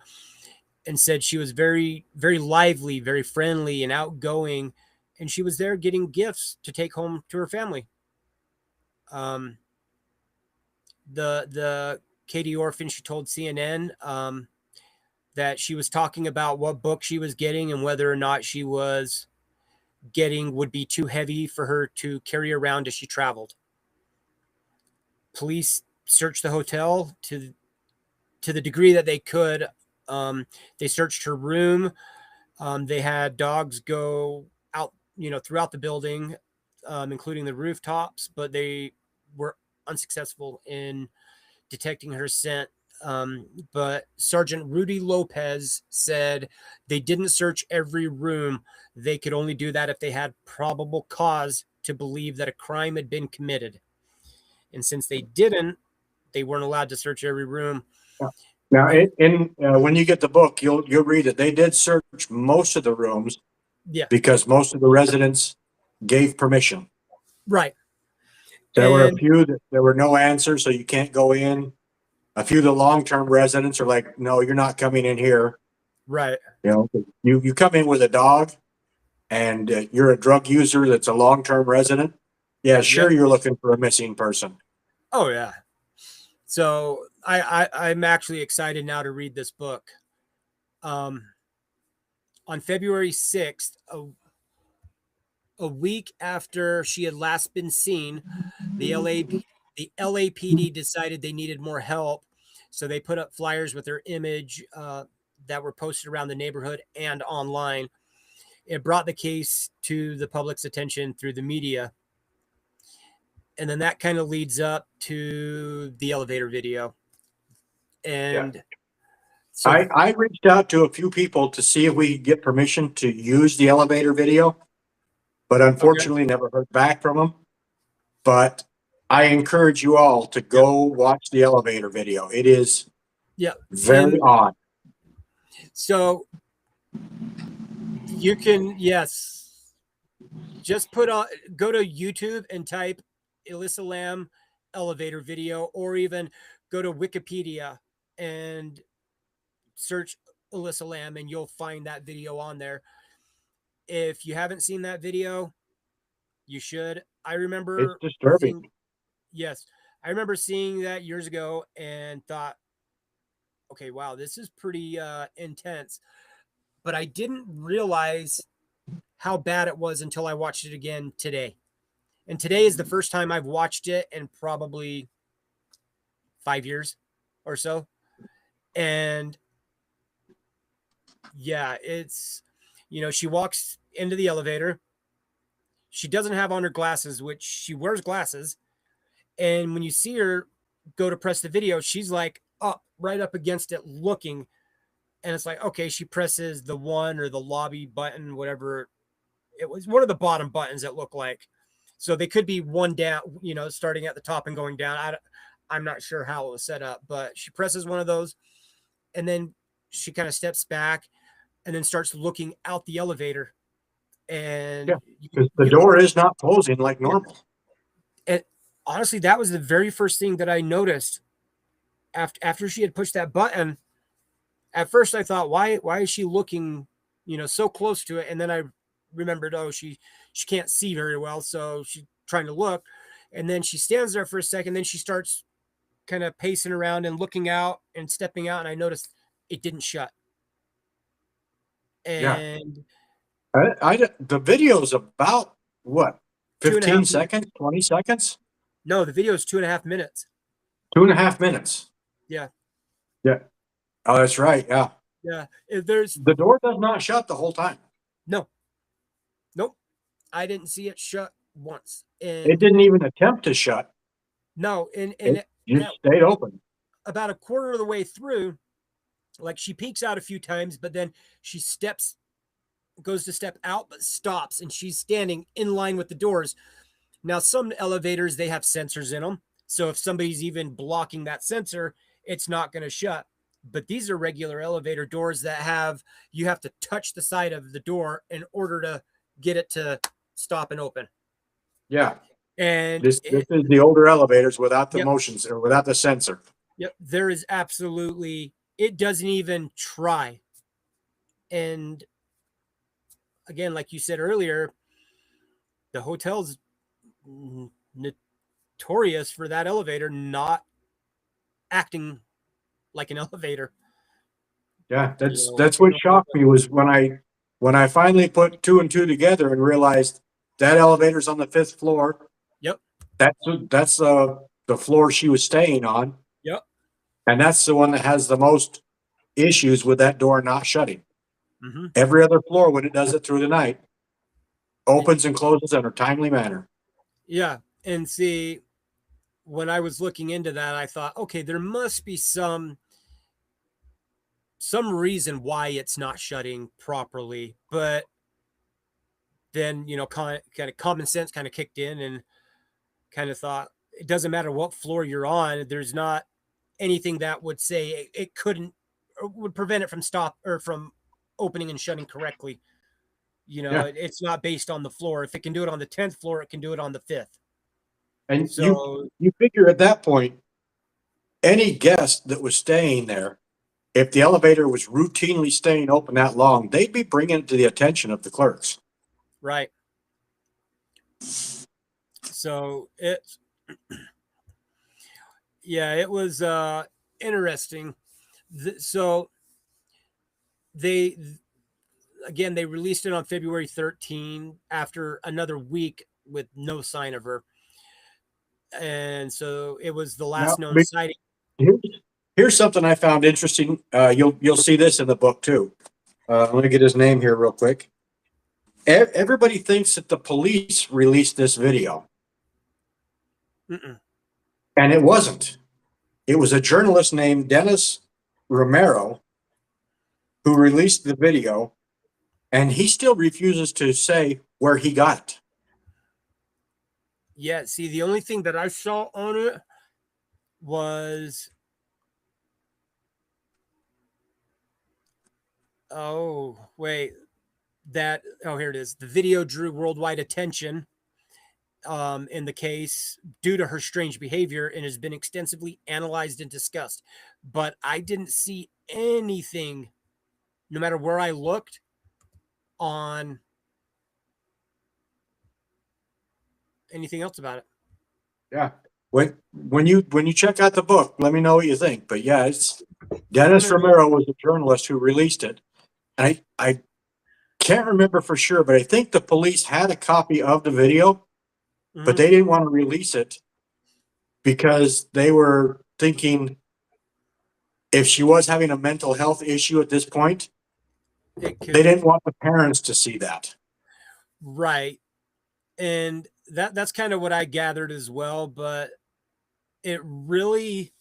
and said she was very, very lively, very friendly and outgoing. And she was there getting gifts to take home to her family. The Katie Orphan, she told CNN that she was talking about what book she was getting and whether or not she was getting would be too heavy for her to carry around as she traveled. Police searched the hotel to the degree that they could. They searched her room. They had dogs go out, throughout the building, including the rooftops, but they were unsuccessful in detecting her scent. But Sergeant Rudy Lopez said they didn't search every room. They could only do that if they had probable cause to believe that a crime had been committed. And since they didn't, they weren't allowed to search every room. Now, when you get the book, you'll read it. They did search most of the rooms, because most of the residents gave permission. Right. There were a few that there were no answers, so you can't go in. A few of the long-term residents are like, no, you're not coming in here. Right. You come in with a dog and you're a drug user that's a long-term resident. Yeah, sure. You're looking for a missing person. Oh yeah. So I'm actually excited now to read this book. On February 6th, a week after she had last been seen, the LAPD decided they needed more help. So they put up flyers with her image that were posted around the neighborhood and online. It brought the case to the public's attention through the media. And then that kind of leads up to the elevator video. And so I reached out to a few people to see if we could get permission to use the elevator video, but unfortunately never heard back from them. But I encourage you all to go watch the elevator video. It is very odd. So you can, just go to YouTube and type Elisa Lam elevator video, or even go to Wikipedia and search Elisa Lam, and you'll find that video on there. If you haven't seen that video, you should. I remember it's disturbing. I remember seeing that years ago and thought, okay, wow, this is pretty intense. But I didn't realize how bad it was until I watched it again today. And today is the first time I've watched it in probably 5 years or so. And it's, she walks into the elevator. She doesn't have on her glasses, which she wears glasses. And when you see her go to press the video, she's like up, right up against it looking. And it's like, okay, she presses the one or the lobby button, whatever. It was one of the bottom buttons that looked like. So they could be one down, starting at the top and going down. I'm not sure how it was set up, but she presses one of those and then she kind of steps back and then starts looking out the elevator. And because the door is not closing like normal. And honestly, that was the very first thing that I noticed after she had pushed that button. At first I thought, why is she looking, so close to it? And then I remembered, she can't see very well, so she's trying to look. And then she stands there for a second, then she starts kind of pacing around and looking out and stepping out, and I noticed it didn't shut. And the video is about what, 15 seconds, 20 seconds? No, the video is 2.5 minutes. 2.5 minutes. Yeah. Oh, that's right. Yeah. The door does not shut the whole time. No. Nope. I didn't see it shut once. And it didn't even attempt to shut. No, and it just stayed open. About a quarter of the way through, like she peeks out a few times, but then she goes to step out, but stops, and she's standing in line with the doors. Now, some elevators, they have sensors in them. So if somebody's even blocking that sensor, it's not going to shut. But these are regular elevator doors that you have to touch the side of the door in order to get it to stop and open. Yeah. And this is the older elevators without the motions or without the sensor. Yep. There is absolutely, it doesn't even try. And again, like you said earlier, the hotel's notorious for that elevator not acting like an elevator. Yeah, that's what shocked me was when I finally put 2 and 2 together and realized that elevator's on the 5th floor. Yep. That's the floor she was staying on. Yep. And that's the one that has the most issues with that door not shutting. Mm-hmm. Every other floor, when it does it through the night, opens and closes in a timely manner. Yeah. And see, when I was looking into that, I thought, okay, there must be some reason why it's not shutting properly. But then, kind of common sense kind of kicked in and kind of thought, it doesn't matter what floor you're on. There's not anything that would say it couldn't or would prevent it from opening and shutting correctly. It's not based on the floor. If it can do it on the 10th floor, it can do it on the 5th. And so you figure at that point, any guest that was staying there, if the elevator was routinely staying open that long, they'd be bringing it to the attention of the clerks. Right. So it was interesting. So they released it on February 13 after another week with no sign of her. And so it was the last known sighting. Here's something I found interesting. You'll see this in the book too. Let me get his name here real quick. Everybody thinks that the police released this video. Mm-mm. And it wasn't. It was a journalist named Dennis Romero who released the video, and he still refuses to say where he got it. Yeah, see, the only thing that I saw on it was, here it is. The video drew worldwide attention in the case due to her strange behavior and has been extensively analyzed and discussed. But I didn't see anything, no matter where I looked, on anything else about it. Yeah. When you check out the book, let me know what you think. But yeah, it's Dennis Romero was a journalist who released it. And I can't remember for sure, but I think the police had a copy of the video, but they didn't want to release it because they were thinking if she was having a mental health issue at this point, they didn't want the parents to see that. Right. And that's kind of what I gathered as well. But it really,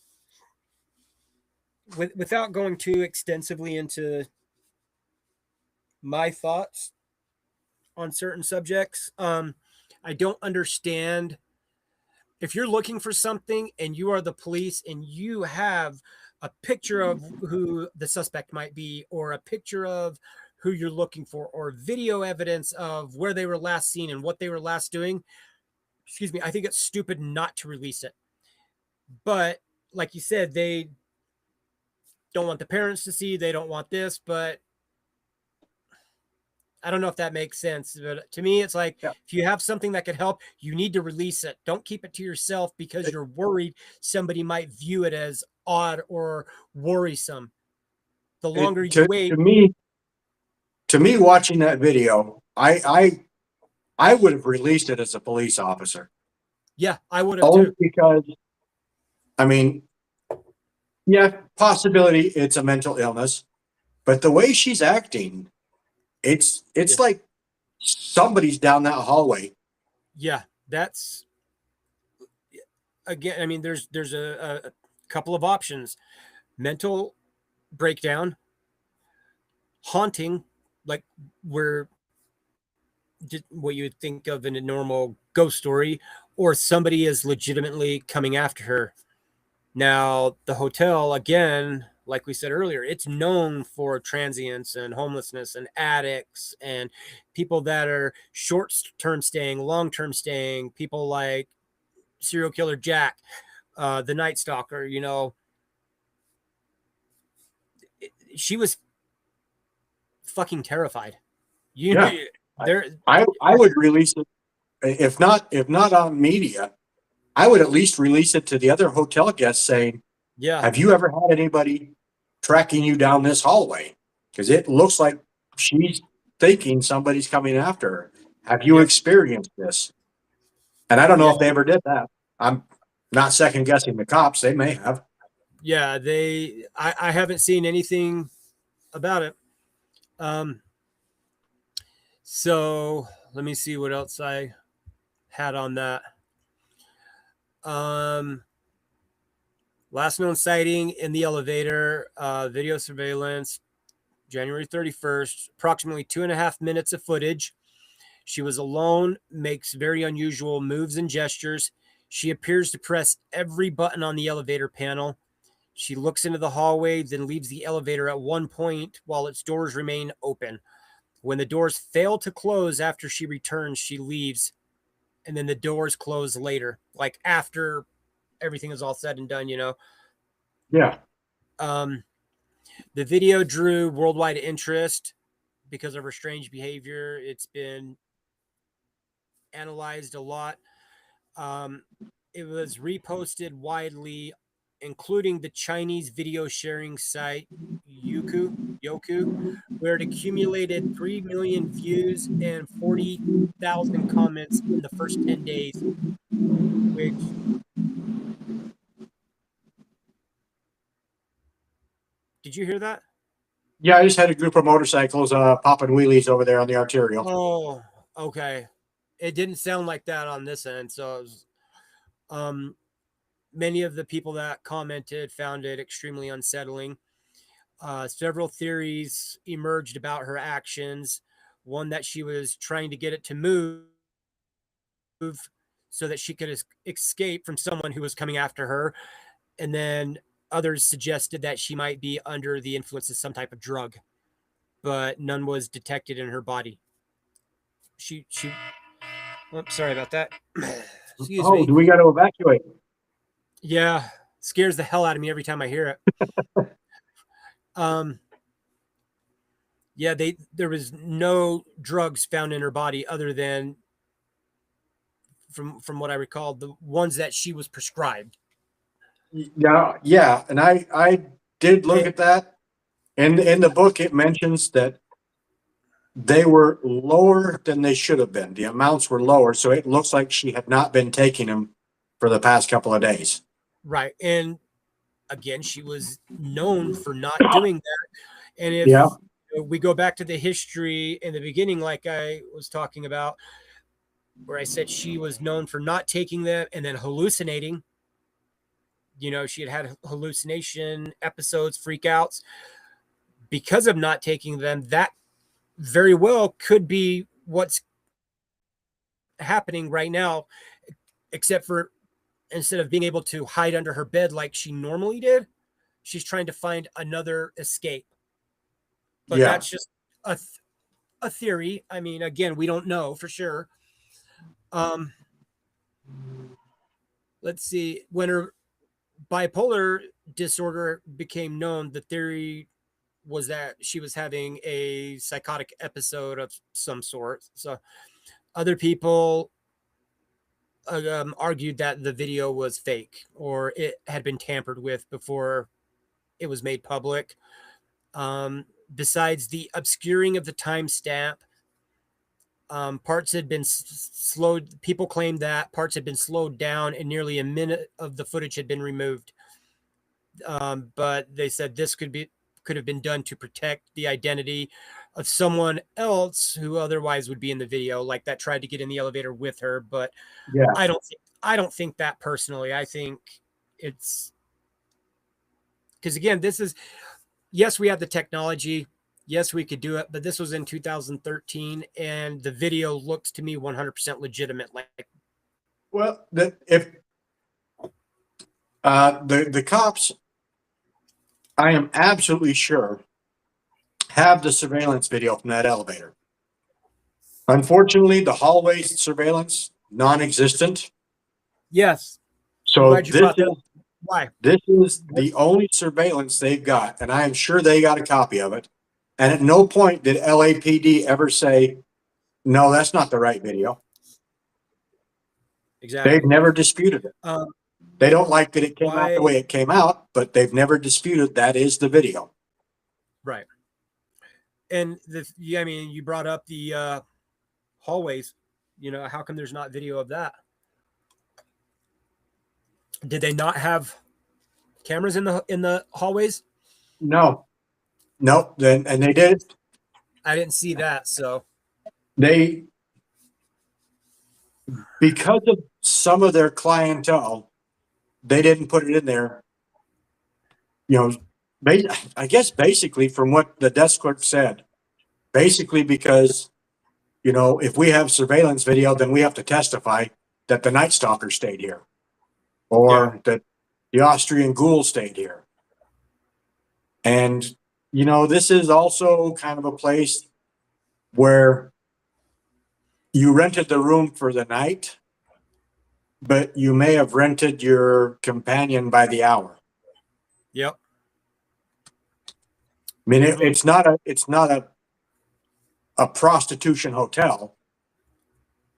without going too extensively into my thoughts on certain subjects, I don't understand if you're looking for something and you are the police and you have a picture of who the suspect might be, or a picture of who you're looking for, or video evidence of where they were last seen and what they were last doing, excuse me, I think it's stupid not to release it. But like you said, they don't want the parents to see, they don't want this, but I don't know if that makes sense. But to me, it's like, Yeah. if you have something that could help, you need to release it. Don't keep it to yourself because you're worried somebody might view it as odd or worrisome. The longer you wait. To me, watching that video, I would have released it as a police officer. Yeah, I would have Only too. because, I mean, yeah, possibility it's a mental illness, but the way she's acting, it's like somebody's down that hallway. Yeah, that's, again, I mean, there's a couple of options: mental breakdown, haunting, like where what you would think of in a normal ghost story, or somebody is legitimately coming after her. Now, the hotel, again, like we said earlier, it's known for transients and homelessness and addicts and people that are short-term staying, long-term staying, people like serial killer Jack, the Night Stalker. You know, she was fucking terrified. Yeah. There, I would release it if not on media. I would at least release it to the other hotel guests saying, yeah, have you ever had anybody tracking you down this hallway? Because it looks like she's thinking somebody's coming after her. Have you Yep. experienced this? And I don't know Yeah. if they ever did that. I'm not second guessing the cops. They may have. Yeah, I haven't seen anything about it. So let me see what else I had on that. Last known sighting in the elevator, video surveillance, January 31st, approximately 2.5 minutes of footage. She was alone, makes very unusual moves and gestures. She appears to press every button on the elevator panel. She looks into the hallway, then leaves the elevator at one point while its doors remain open. When the doors fail to close after she returns, she leaves, and then the doors close later, like after everything is all said and done, you know. Yeah. The video drew worldwide interest because of her strange behavior. It's been analyzed a lot. It was reposted widely, including the Chinese video sharing site Youku, where it accumulated 3 million views and 40,000 comments in the first 10 days, which, did you hear that? Yeah, I just had a group of motorcycles popping wheelies over there on the arterial. Oh, okay. It didn't sound like that on this end. So it was, many of the people that commented found it extremely unsettling. Several theories emerged about her actions. One, that she was trying to get it to move so that she could escape from someone who was coming after her. And then others suggested that she might be under the influence of some type of drug, but none was detected in her body. Oh, sorry about that. Excuse me. Do we got to evacuate? Yeah, scares the hell out of me every time I hear it. Yeah, there was no drugs found in her body other than, from what I recall, the ones that she was prescribed. Yeah, and I did look at that. In the book, it mentions that they were lower than they should have been. The amounts were lower, so it looks like she had not been taking them for the past couple of days. Right. And again, she was known for not doing that. And if Yeah. we go back to the history in the beginning, like I was talking about, where I said she was known for not taking them and then hallucinating. You know, she had hallucination episodes, freakouts. Because of not taking them, that very well could be what's happening right now, except for instead of being able to hide under her bed like she normally did, she's trying to find another escape. But Yeah. that's just a theory. I mean, again, we don't know for sure. Let's see. When her bipolar disorder became known, the theory was that she was having a psychotic episode of some sort. So other people argued that the video was fake or it had been tampered with before it was made public. Besides the obscuring of the timestamp, parts had been slowed. People claimed that parts had been slowed down and nearly a minute of the footage had been removed. But they said this could have been done to protect the identity of someone else who otherwise would be in the video, like that tried to get in the elevator with her. But Yeah. I don't think that personally. I think it's because again, this is, yes, we have the technology. Yes, we could do it, but this was in 2013 and the video looks to me 100% legitimate. Like, Well, if the cops, I am absolutely sure, have the surveillance video from that elevator. Unfortunately, the hallway surveillance non-existent. yes. So Glad you this brought that is up. Why? this is the only surveillance they've got, and I am sure they got a copy of it. And at no point did LAPD ever say, "No, that's not the right video." Exactly. They've never disputed it. They don't like that it came out the way it came out, but they've never disputed that is the video. Right. And I mean, you brought up the hallways. You know, how come there's not video of that? Did they not have cameras in the hallways? No, and they did. I didn't see that. So because of some of their clientele, they didn't put it in there. You know, I guess basically from what the desk clerk said, basically because, you know, if we have surveillance video, then we have to testify that the Night Stalker stayed here or that the Austrian Ghoul stayed here. And, you know, this is also kind of a place where you rented the room for the night, but you may have rented your companion by the hour. Yep. I mean, it's not a prostitution hotel,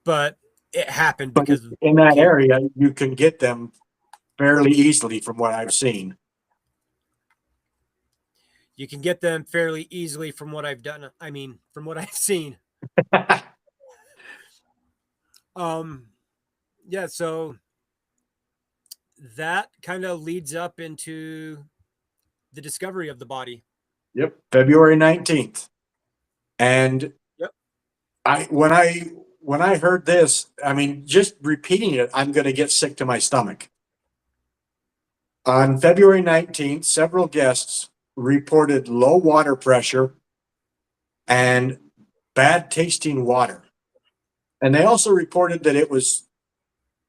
but it happened but because in that area you can get them fairly easily from what I've seen. You can get them fairly easily from what I've done. I mean, from what I've seen. Yeah, so that kind of leads up into the discovery of the body. Yep, February 19th. And yep. When I heard this, I mean, just repeating it, I'm going to get sick to my stomach. On February 19th, several guests reported low water pressure and bad tasting water. And they also reported that it was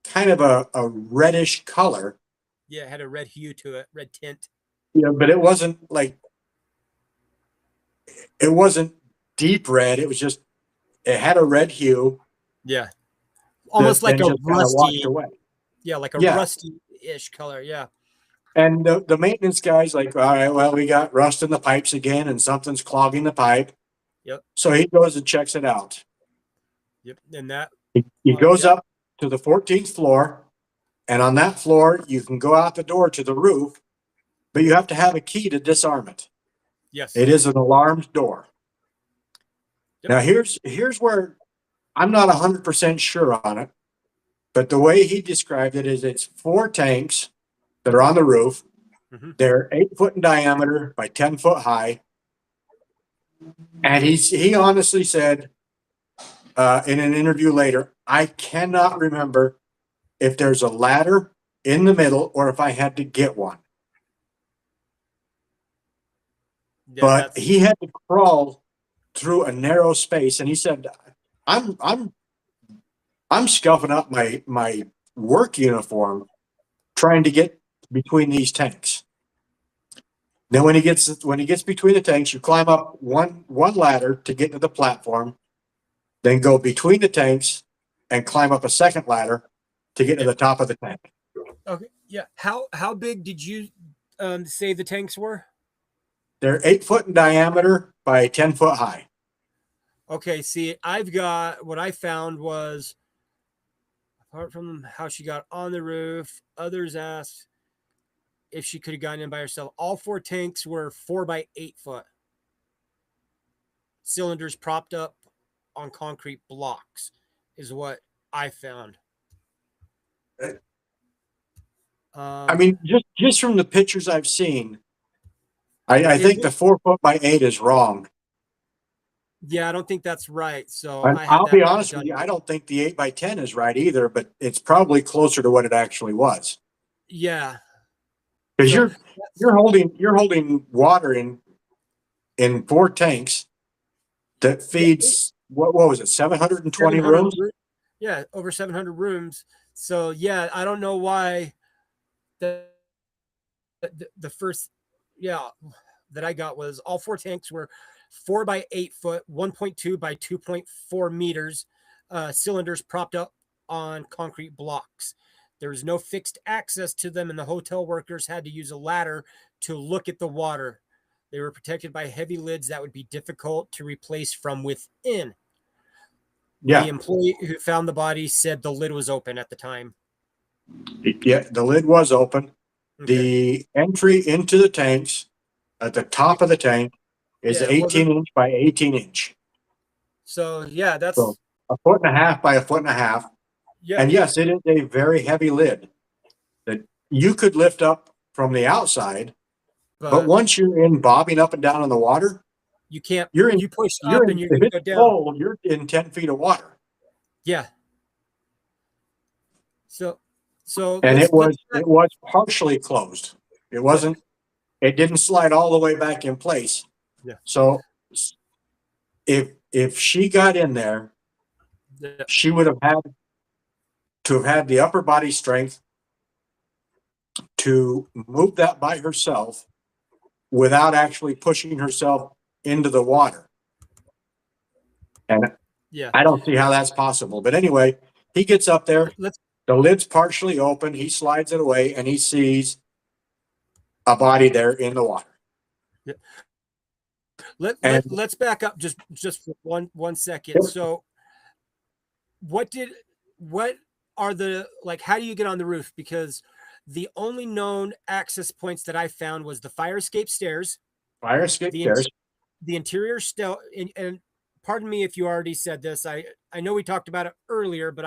kind of a reddish color. Yeah, it had a red hue to it, red tint. Yeah, but it wasn't deep red. It was just, it had a red hue. Yeah. Almost like a rusty. Yeah, like a rusty-ish color. Yeah. And the maintenance guy's like, all right, well, we got rust in the pipes again and something's clogging the pipe. Yep. So he goes and checks it out. Yep. And that he goes up to the 14th floor, and on that floor you can go out the door to the roof, but you have to have a key to disarm it. Yes. It is an alarmed door. Yep. Now here's where I'm not 100% sure on it, but the way he described it is it's 4 tanks that are on the roof. Mm-hmm. They're 8 foot in diameter by 10 foot high. And he honestly said in an interview later, I cannot remember if there's a ladder in the middle or if I had to get one. Yeah, But he had to crawl through a narrow space, and he said, I'm scuffing up my work uniform trying to get between these tanks. Then when he gets between the tanks, you climb up one ladder to get to the platform, then go between the tanks and climb up a second ladder to get to the top of the tank. okay. Yeah. How big did you say the tanks were? They're 8 foot in diameter by 10 foot high. Okay, see, I've got what I found was apart from how she got on the roof, others asked if she could have gotten in by herself. All 4 tanks were 4 by 8 foot cylinders propped up on concrete blocks, is what I found. I mean, just from the pictures I've seen, I think the 4 foot by 8 is wrong. Yeah, I don't think that's right. So And I had I'll that be honest with done. you, I don't think the 8 by 10 is right either, but it's probably closer to what it actually was. Yeah. Because So you're holding water in 4 tanks that feeds what was it, 720 700 rooms? Yeah, over 700 rooms. So yeah, I don't know why the first that I got was all 4 tanks were 4 by 8 foot, 1.2 by 2.4 meters, cylinders propped up on concrete blocks. There was no fixed access to them, and the hotel workers had to use a ladder to look at the water. They were protected by heavy lids that would be difficult to replace from within. Yeah. The employee who found the body said the lid was open at the time. Yeah, the lid was open. Okay. The entry into the tanks at the top of the tank is Yeah, it 18-inch by 18-inch. So yeah, that's So 1.5 feet by 1.5 feet. yeah. And yes, it is a very heavy lid that you could lift up from the outside, but once you're in bobbing up and down in the water, you can't. you're in. You push up and you're If going to it's go down. full, you're in 10 feet of water. Yeah. So And let's, it was partially closed. It wasn't. It didn't slide all the way back in place. Yeah. So if she got in there, yeah. she would have had the upper body strength to move that by herself without actually pushing herself into the water. And Yeah. I don't see how that's possible. But anyway, he gets up there, the lid's partially open, he slides it away, and he sees a body there in the water. Yeah. Let's back up just for one second. Yep. So what are the, like, how do you get on the roof? Because the only known access points that I found was the fire escape stairs. Fire escape stairs. The interior still, and pardon me if you already said this. I know we talked about it earlier, but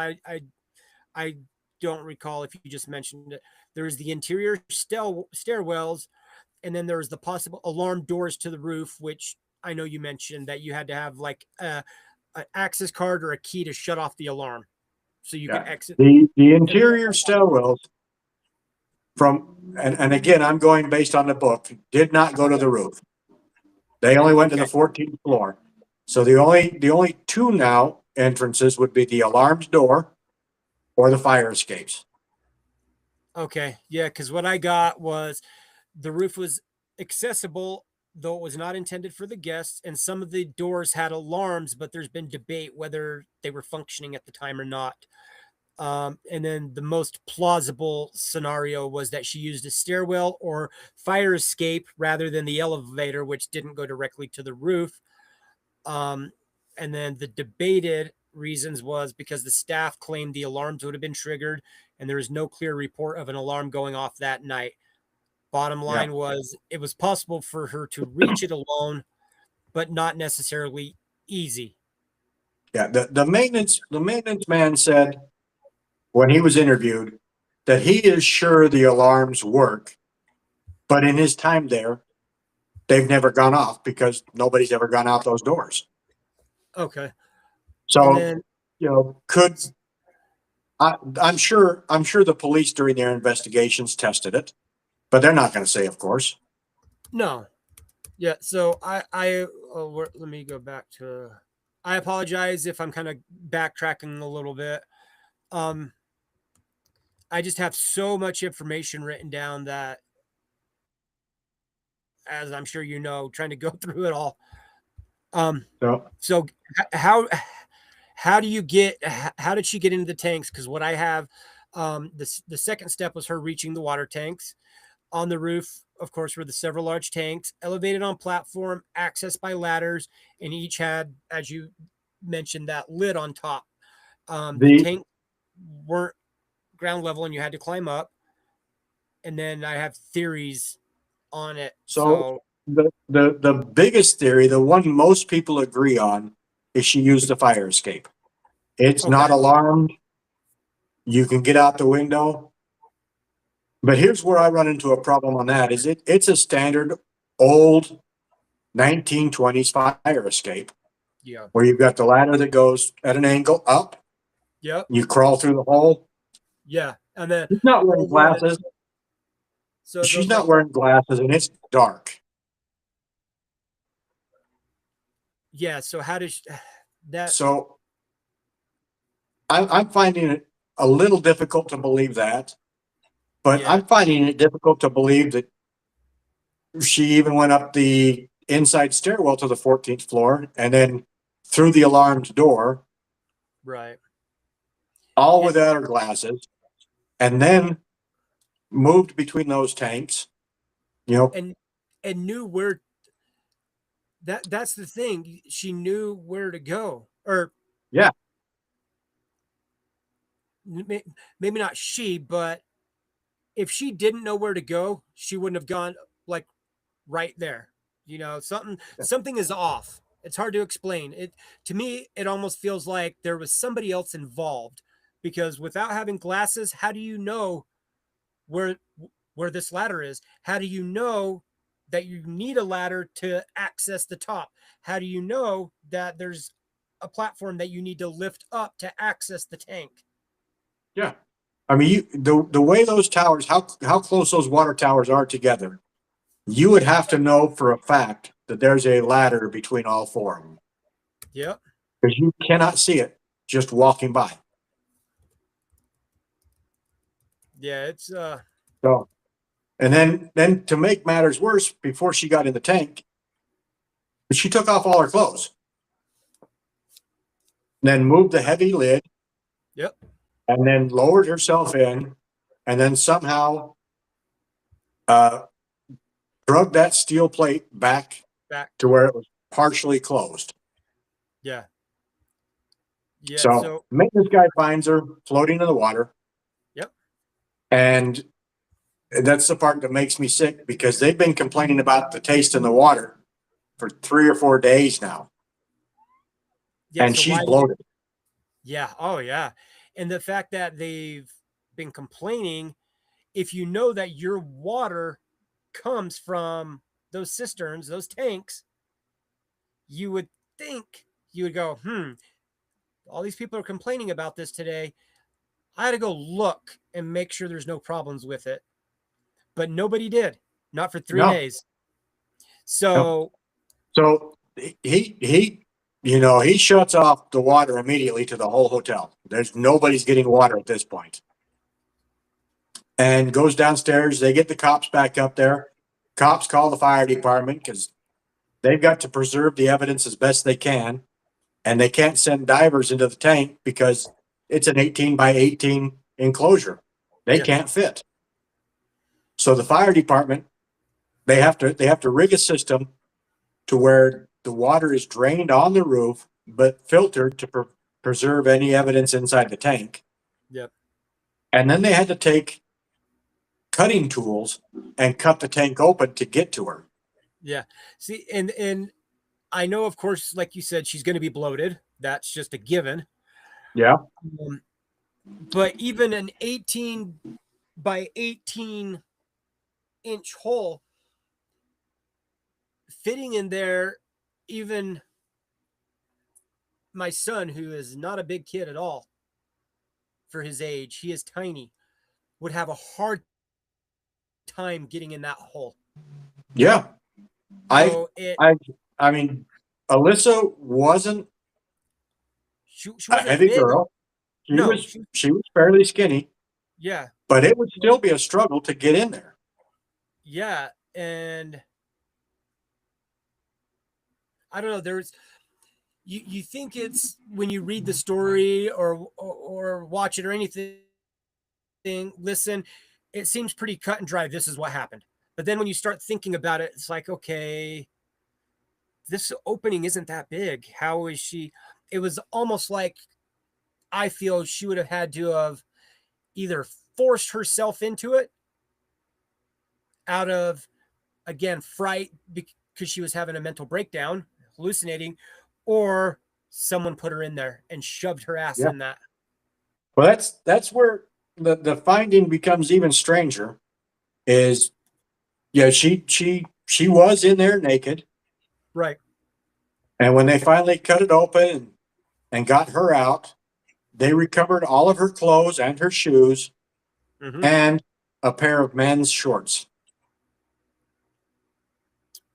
I don't recall if you just mentioned it. There's the interior stairwells, and then there's the possible alarm doors to the roof, which I know you mentioned that you had to have like an access card or a key to shut off the alarm so you could exit. The interior stairwells and again, I'm going based on the book, did not go to the roof. They only went to the 14th floor. So the only two now entrances would be the alarmed door or the fire escapes. Okay. Yeah, because what I got was the roof was accessible, though it was not intended for the guests, and some of the doors had alarms, but there's been debate whether they were functioning at the time or not. And then the most plausible scenario was that she used a stairwell or fire escape rather than the elevator, which didn't go directly to the roof. And then the debated reasons was because the staff claimed the alarms would have been triggered and there was no clear report of an alarm going off that night. Bottom line was it was possible for her to reach it alone, but not necessarily easy. Yeah, the maintenance man said when he was interviewed that he is sure the alarms work, but in his time there, they've never gone off because nobody's ever gone out those doors. Okay. So, could I'm sure the police during their investigations tested it, but they're not going to say, of course. No. Yeah. So let me go back to, I apologize if I'm kind of backtracking a little bit. I just have so much information written down that, as I'm sure you know, trying to go through it all. So So how do you get, how did she get into the tanks? Because what I have, the second step was her reaching the water tanks. On the roof, of course, were the several large tanks, elevated on platform, accessed by ladders, and each had, as you mentioned, that lid on top. The the tank weren't ground level, and you had to climb up. And then I have theories on it. so So the biggest theory, the one most people agree on, is she used a fire escape. It's not okay, alarmed. You can get out the window. But here's where I run into a problem on that is it's a standard old 1920s fire escape yeah, where you've got the ladder that goes at an angle up. yep, You crawl through the hole. yeah, and then She's not wearing over it. glasses. So it She's goes not like, wearing glasses and it's dark. yeah. So how does that? So I'm finding it a little difficult to believe that, but Yeah, I'm finding it difficult to believe that she even went up the inside stairwell to the 14th floor and then through the alarmed door, right. all And, without her glasses, and then moved between those tanks. You know, and and knew where, that's the thing. She knew where to go, or yeah, maybe not she, but if she didn't know where to go, she wouldn't have gone like right there. Something is off. It's hard to explain. It to me, it almost feels like there was somebody else involved, because without having glasses, how do you know where where this ladder is? How do you know that you need a ladder to access the top? How do you know that there's a platform that you need to lift up to access the tank? yeah. I mean, the way those towers, how close those water towers are together, you would have to know for a fact that there's a ladder between all four of them Yep. because you cannot see it just walking by. Yeah, it's So, and then to make matters worse, before she got in the tank, she took off all her clothes, then moved the heavy lid, yep. and then lowered herself in, and then somehow uh, drug that steel plate back Back. to where it was partially closed. Yeah. Yeah. So So maintenance guy finds her floating in the water, yep. and that's the part that makes me sick because they've been complaining about the taste in the water for 3 or 4 days now, Yeah. and So she's why did it? bloated. Yeah. Oh, yeah. And the fact that they've been complaining, if you know that your water comes from those cisterns, those tanks, you would think, you would go, all these people are complaining about this today. I had to go look and make sure there's no problems with it. But nobody did, not for three No, days. no. So, So he shuts off the water immediately to the whole hotel. There's nobody's getting water at this point. And goes downstairs. They get the cops back up there. Cops call the fire department because they've got to preserve the evidence as best they can. And they can't send divers into the tank because it's an 18 by 18 enclosure. They yeah, can't fit. So the fire department, they have to rig a system to where the water is drained on the roof, but filtered to preserve any evidence inside the tank. yep, And then they had to take cutting tools and cut the tank open to get to her. yeah. See, and I know, of course, like you said, she's going to be bloated. That's just a given. Yeah. Um, but even an 18 by 18-inch hole fitting in there, even my son, who is not a big kid at all, for his age, he is tiny, would have a hard time getting in that hole. Yeah. So it I mean, Alyssa wasn't she a wasn't heavy big. girl. No, She was fairly skinny, yeah, but it would still be a struggle to get in there. yeah, and I don't know. There's you think it's when you read the story or watch it or anything, listen, it seems pretty cut and dry. This is what happened. But then when you start thinking about it, it's like, okay, this opening isn't that big. How is she? It was almost like I feel she would have had to have either forced herself into it out of, again, fright because she was having a mental breakdown, hallucinating, or someone put her in there and shoved her ass Yeah. in that. Well, that's where the finding becomes even stranger. Is yeah, she was in there naked, Right. and when they finally cut it open and got her out, they recovered all of her clothes and her shoes Mm-hmm. and a pair of men's shorts.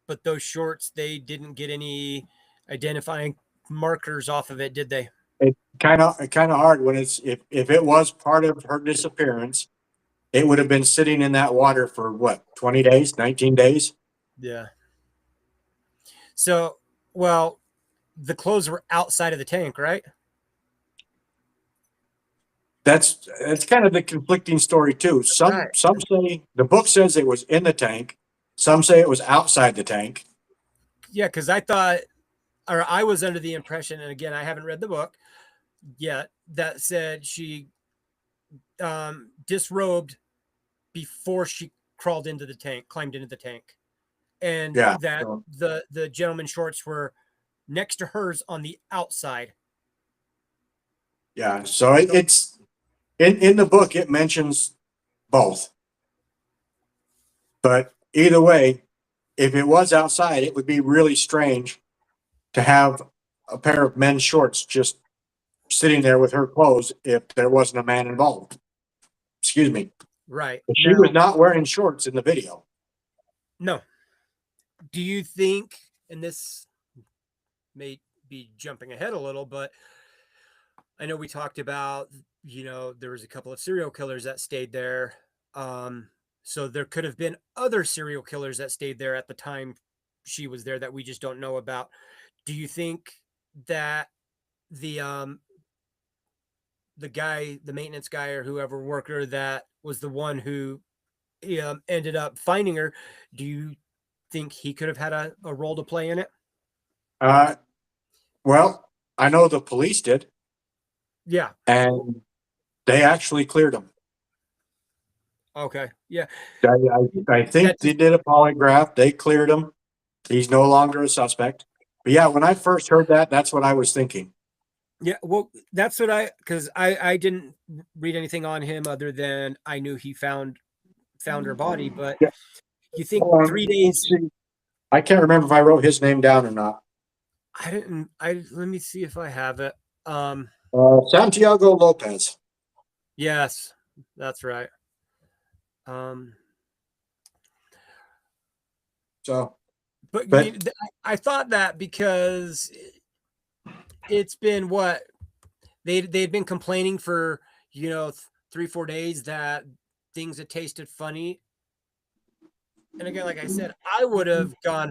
But those shorts, they didn't get any identifying markers off of it, did they? It kind of hard when it's if it was part of her disappearance, it would have been sitting in that water for what, 20 days, 19 days? Yeah. So, well, the clothes were outside of the tank, right? That's kind of the conflicting story too. Right. Some say the book says it was in the tank. Some say it was outside the tank. Yeah, because I thought, or I was under the impression, and again, I haven't read the book yet, that said she disrobed before she crawled into the tank, climbed into the tank, and Yeah. that the gentleman's shorts were next to hers on the outside. Yeah. So it's in the book it mentions both. But either way, if it was outside, it would be really strange to have a pair of men's shorts just sitting there with her clothes if there wasn't a man involved. Excuse me. Right. But she was not wearing shorts in the video. No. Do you think, and this may be jumping ahead a little, but I know we talked about, there was a couple of serial killers that stayed there. So there could have been other serial killers that stayed there at the time she was there that we just don't know about. Do you think that the guy, the maintenance guy or whoever worker that was the one who ended up finding her, do you think he could have had a role to play in it? Well, I know the police did, Yeah. and they actually cleared him. Okay. Yeah. I think they did a polygraph. They cleared him. He's no longer a suspect. But yeah, when I first heard that, that's what I was thinking. Yeah. Well, that's what because I didn't read anything on him other than I knew he found her body. But Yeah. you think 3 days? I can't remember if I wrote his name down or not. I didn't. Let me see if I have it. Santiago Lopez. Yes, that's right. So, but but I thought that because it's been what they'd been complaining for 3-4 days that things had tasted funny. And again, like I said, I would have gone,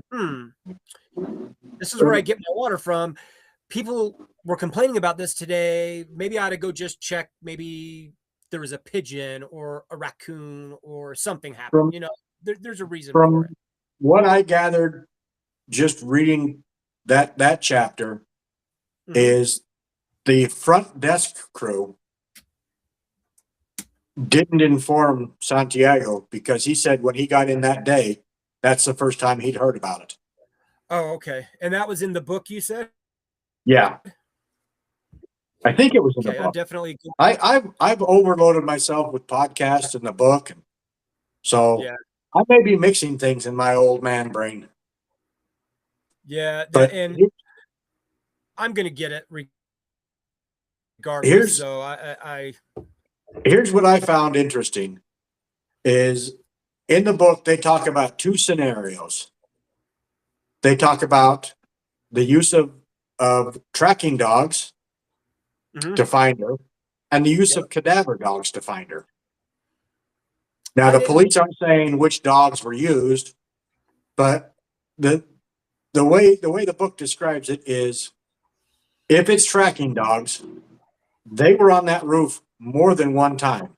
this is where I get my water from. People were complaining about this today. Maybe I ought to go just check. Maybe there was a pigeon or a raccoon or something happened. There's a reason for it. What I gathered just reading that chapter is the front desk crew didn't inform Santiago because he said when he got in that day, that's the first time he'd heard about it. Oh, okay. And that was in the book, you said? Yeah. I think it was in the Okay, book. I'm definitely. I've overloaded myself with podcasts and the book, and so Yeah. I may be mixing things in my old man brain. Yeah, But and I'm gonna get it regardless. here's So I Here's what I found interesting is in the book, they talk about two scenarios. They talk about the use of tracking dogs Mhm. to find her and the use Yep. of cadaver dogs to find her. Now, I the didn't. police aren't saying which dogs were used, but the the way the book describes it is if it's tracking dogs, they were on that roof more than one time.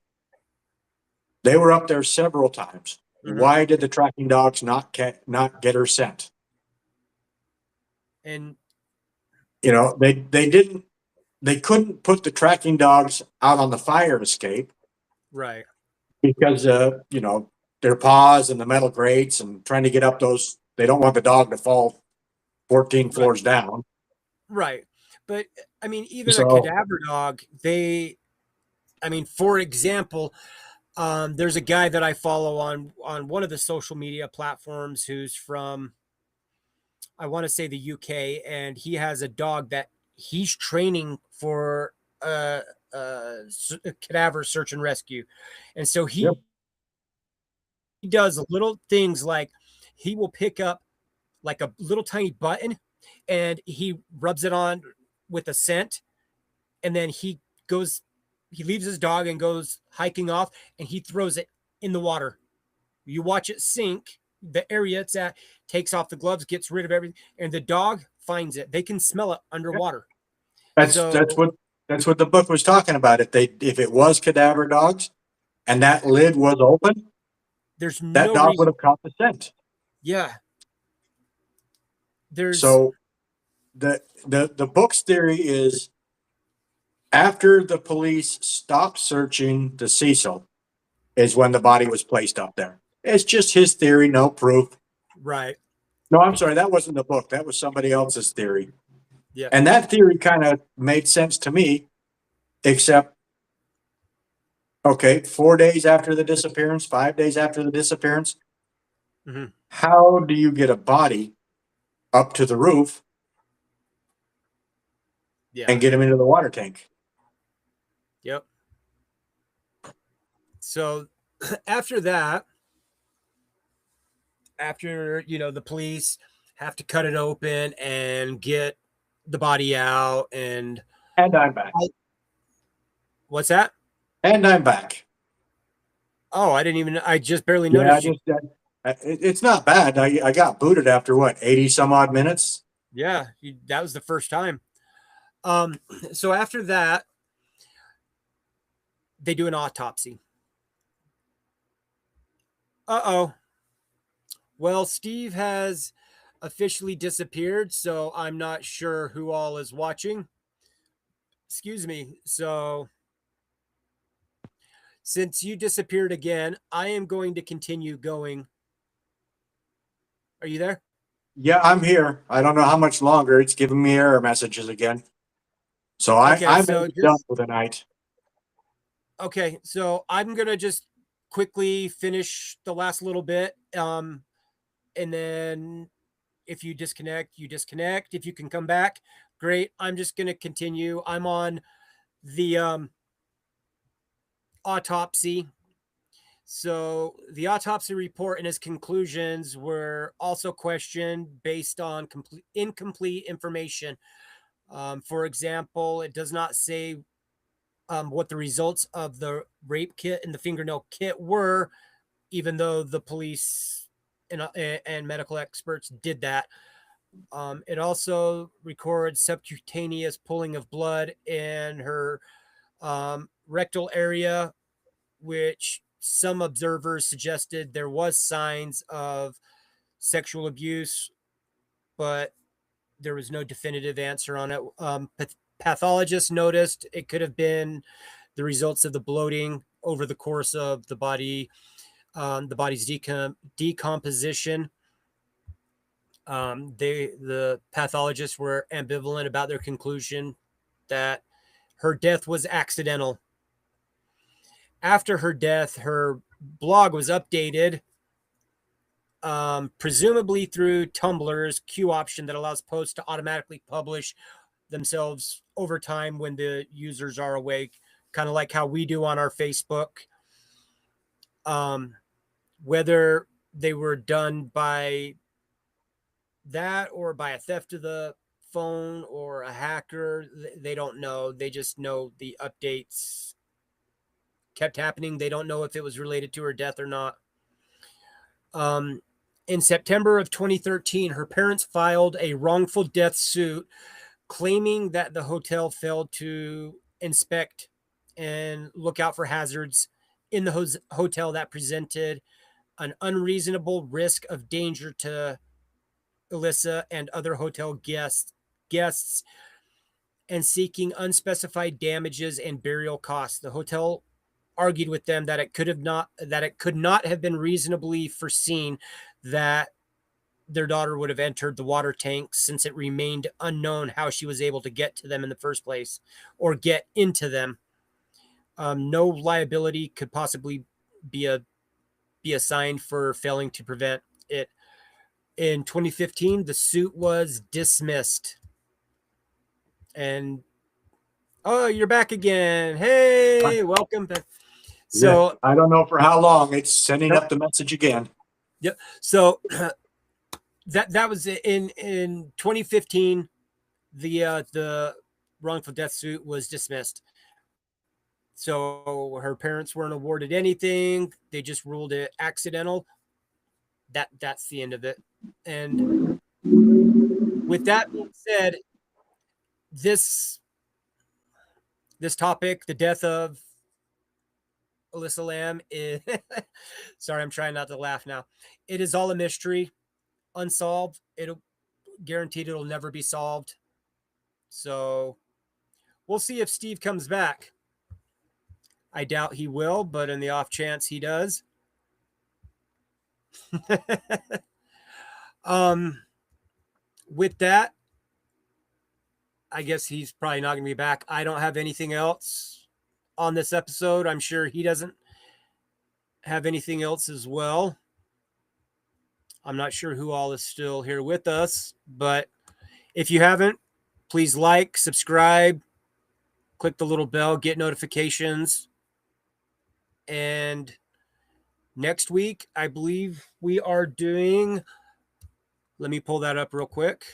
They were up there several times. Mhm. Why did the tracking dogs not get her scent? And You know, they couldn't put the tracking dogs out on the fire escape right. because you know, their paws and the metal grates and trying to get up those, they don't want the dog to fall 14 Right. floors down. Right. But I mean, even a So cadaver dog, I mean, for example, there's a guy that I follow on one of the social media platforms who's from, I want to say, the UK, and he has a dog that he's training for a cadaver search and rescue, and so yep. he does little things like he will pick up like a little tiny button and he rubs it on with a scent, and then goes he leaves his dog and goes hiking off, and he throws it in the water. You watch it sink, the area it's at, takes off the gloves, gets rid of everything, and the dog finds it. They can smell it underwater. That's So that's what that's what the book was talking about. If it was cadaver dogs and that lid was open, there's that no dog would reason. have caught the scent. Yeah, there's So the book's theory is after the police stopped searching the Cecil is when the body was placed up there. It's just his theory, no proof. right. No, I'm sorry, that wasn't the book. That was somebody else's theory. Yeah. And that theory kind of made sense to me, except, okay, 4 days after the disappearance, 5 days after the disappearance, Mhm. how do you get a body up to the roof Yeah. and get him into the water tank? Yep. So after that, after the police have to cut it open and get the body out, and And I'm back. what's that? And I'm back. Oh, I just barely Yeah, noticed you. it's not bad. I got booted after what, 80 some odd minutes? Yeah, that was the first time. Um, so after that, they do an autopsy. Uh-oh. Well, Steve has officially disappeared, so I'm not sure who all is watching. Excuse me. So since you disappeared again, I am going to continue going. Are you there? Yeah, I'm here. I don't know how much longer. It's giving me error messages again. So Okay, I may so be done just for the night. okay, so I'm gonna just quickly finish the last little bit. And then if you disconnect, you disconnect. If you can come back, great. I'm just gonna continue. I'm on the autopsy. So the autopsy report and its conclusions were also questioned based on incomplete information. For example, it does not say what the results of the rape kit and the fingernail kit were, even though the police and medical experts did that. It also records subcutaneous pooling of blood in her rectal area, which some observers suggested there was signs of sexual abuse, but there was no definitive answer on it. Pathologists noticed it could have been the results of the bloating over the course of the body's decomposition. The pathologists were ambivalent about their conclusion that her death was accidental. After her death, her blog was updated, presumably through Tumblr's queue option that allows posts to automatically publish themselves over time when the users are awake kind of like how we do on our Facebook. Whether they were done by that or by a theft of the phone or a hacker, they don't know. They just know the updates kept happening. They don't know if it was related to her death or not. In September of 2013, her parents filed a wrongful death suit claiming that the hotel failed to inspect and look out for hazards in the hotel that presented an unreasonable risk of danger to Elisa and other hotel guests, and seeking unspecified damages and burial costs. The hotel argued with them that it could not have been reasonably foreseen that their daughter would have entered the water tanks, since it remained unknown how she was able to get to them in the first place or get into them. No liability could possibly be assigned for failing to prevent it. In 2015, the suit was dismissed. And oh, you're back again. Hey, welcome back. So I don't know for how long. It's sending Nope. up the message again. Yep. So that was in 2015. The wrongful death suit was dismissed. So her parents weren't awarded anything. They just ruled it accidental. That's the end of it. And with that being said, this topic, the death of Elisa Lam, is sorry, I'm trying not to laugh now. It is all a mystery, unsolved. It'll guaranteed it'll never be solved. So we'll see if Steve comes back. I doubt he will, but in the off chance he does. With that, I guess he's probably not going to be back. I don't have anything else on this episode. I'm sure he doesn't have anything else as well. I'm not sure who all is still here with us, but if you haven't, please like, subscribe, click the little bell, get notifications. And next week, I believe we are doing, let me pull that up real quick.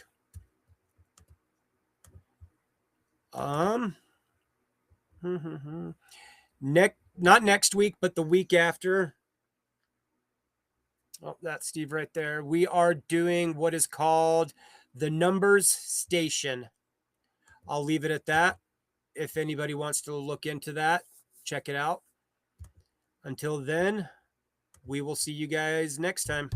Not next week, but the week after. Oh, that's Steve right there. We are doing what is called the Numbers Station. I'll leave it at that. If anybody wants to look into that, check it out. Until then, we will see you guys next time.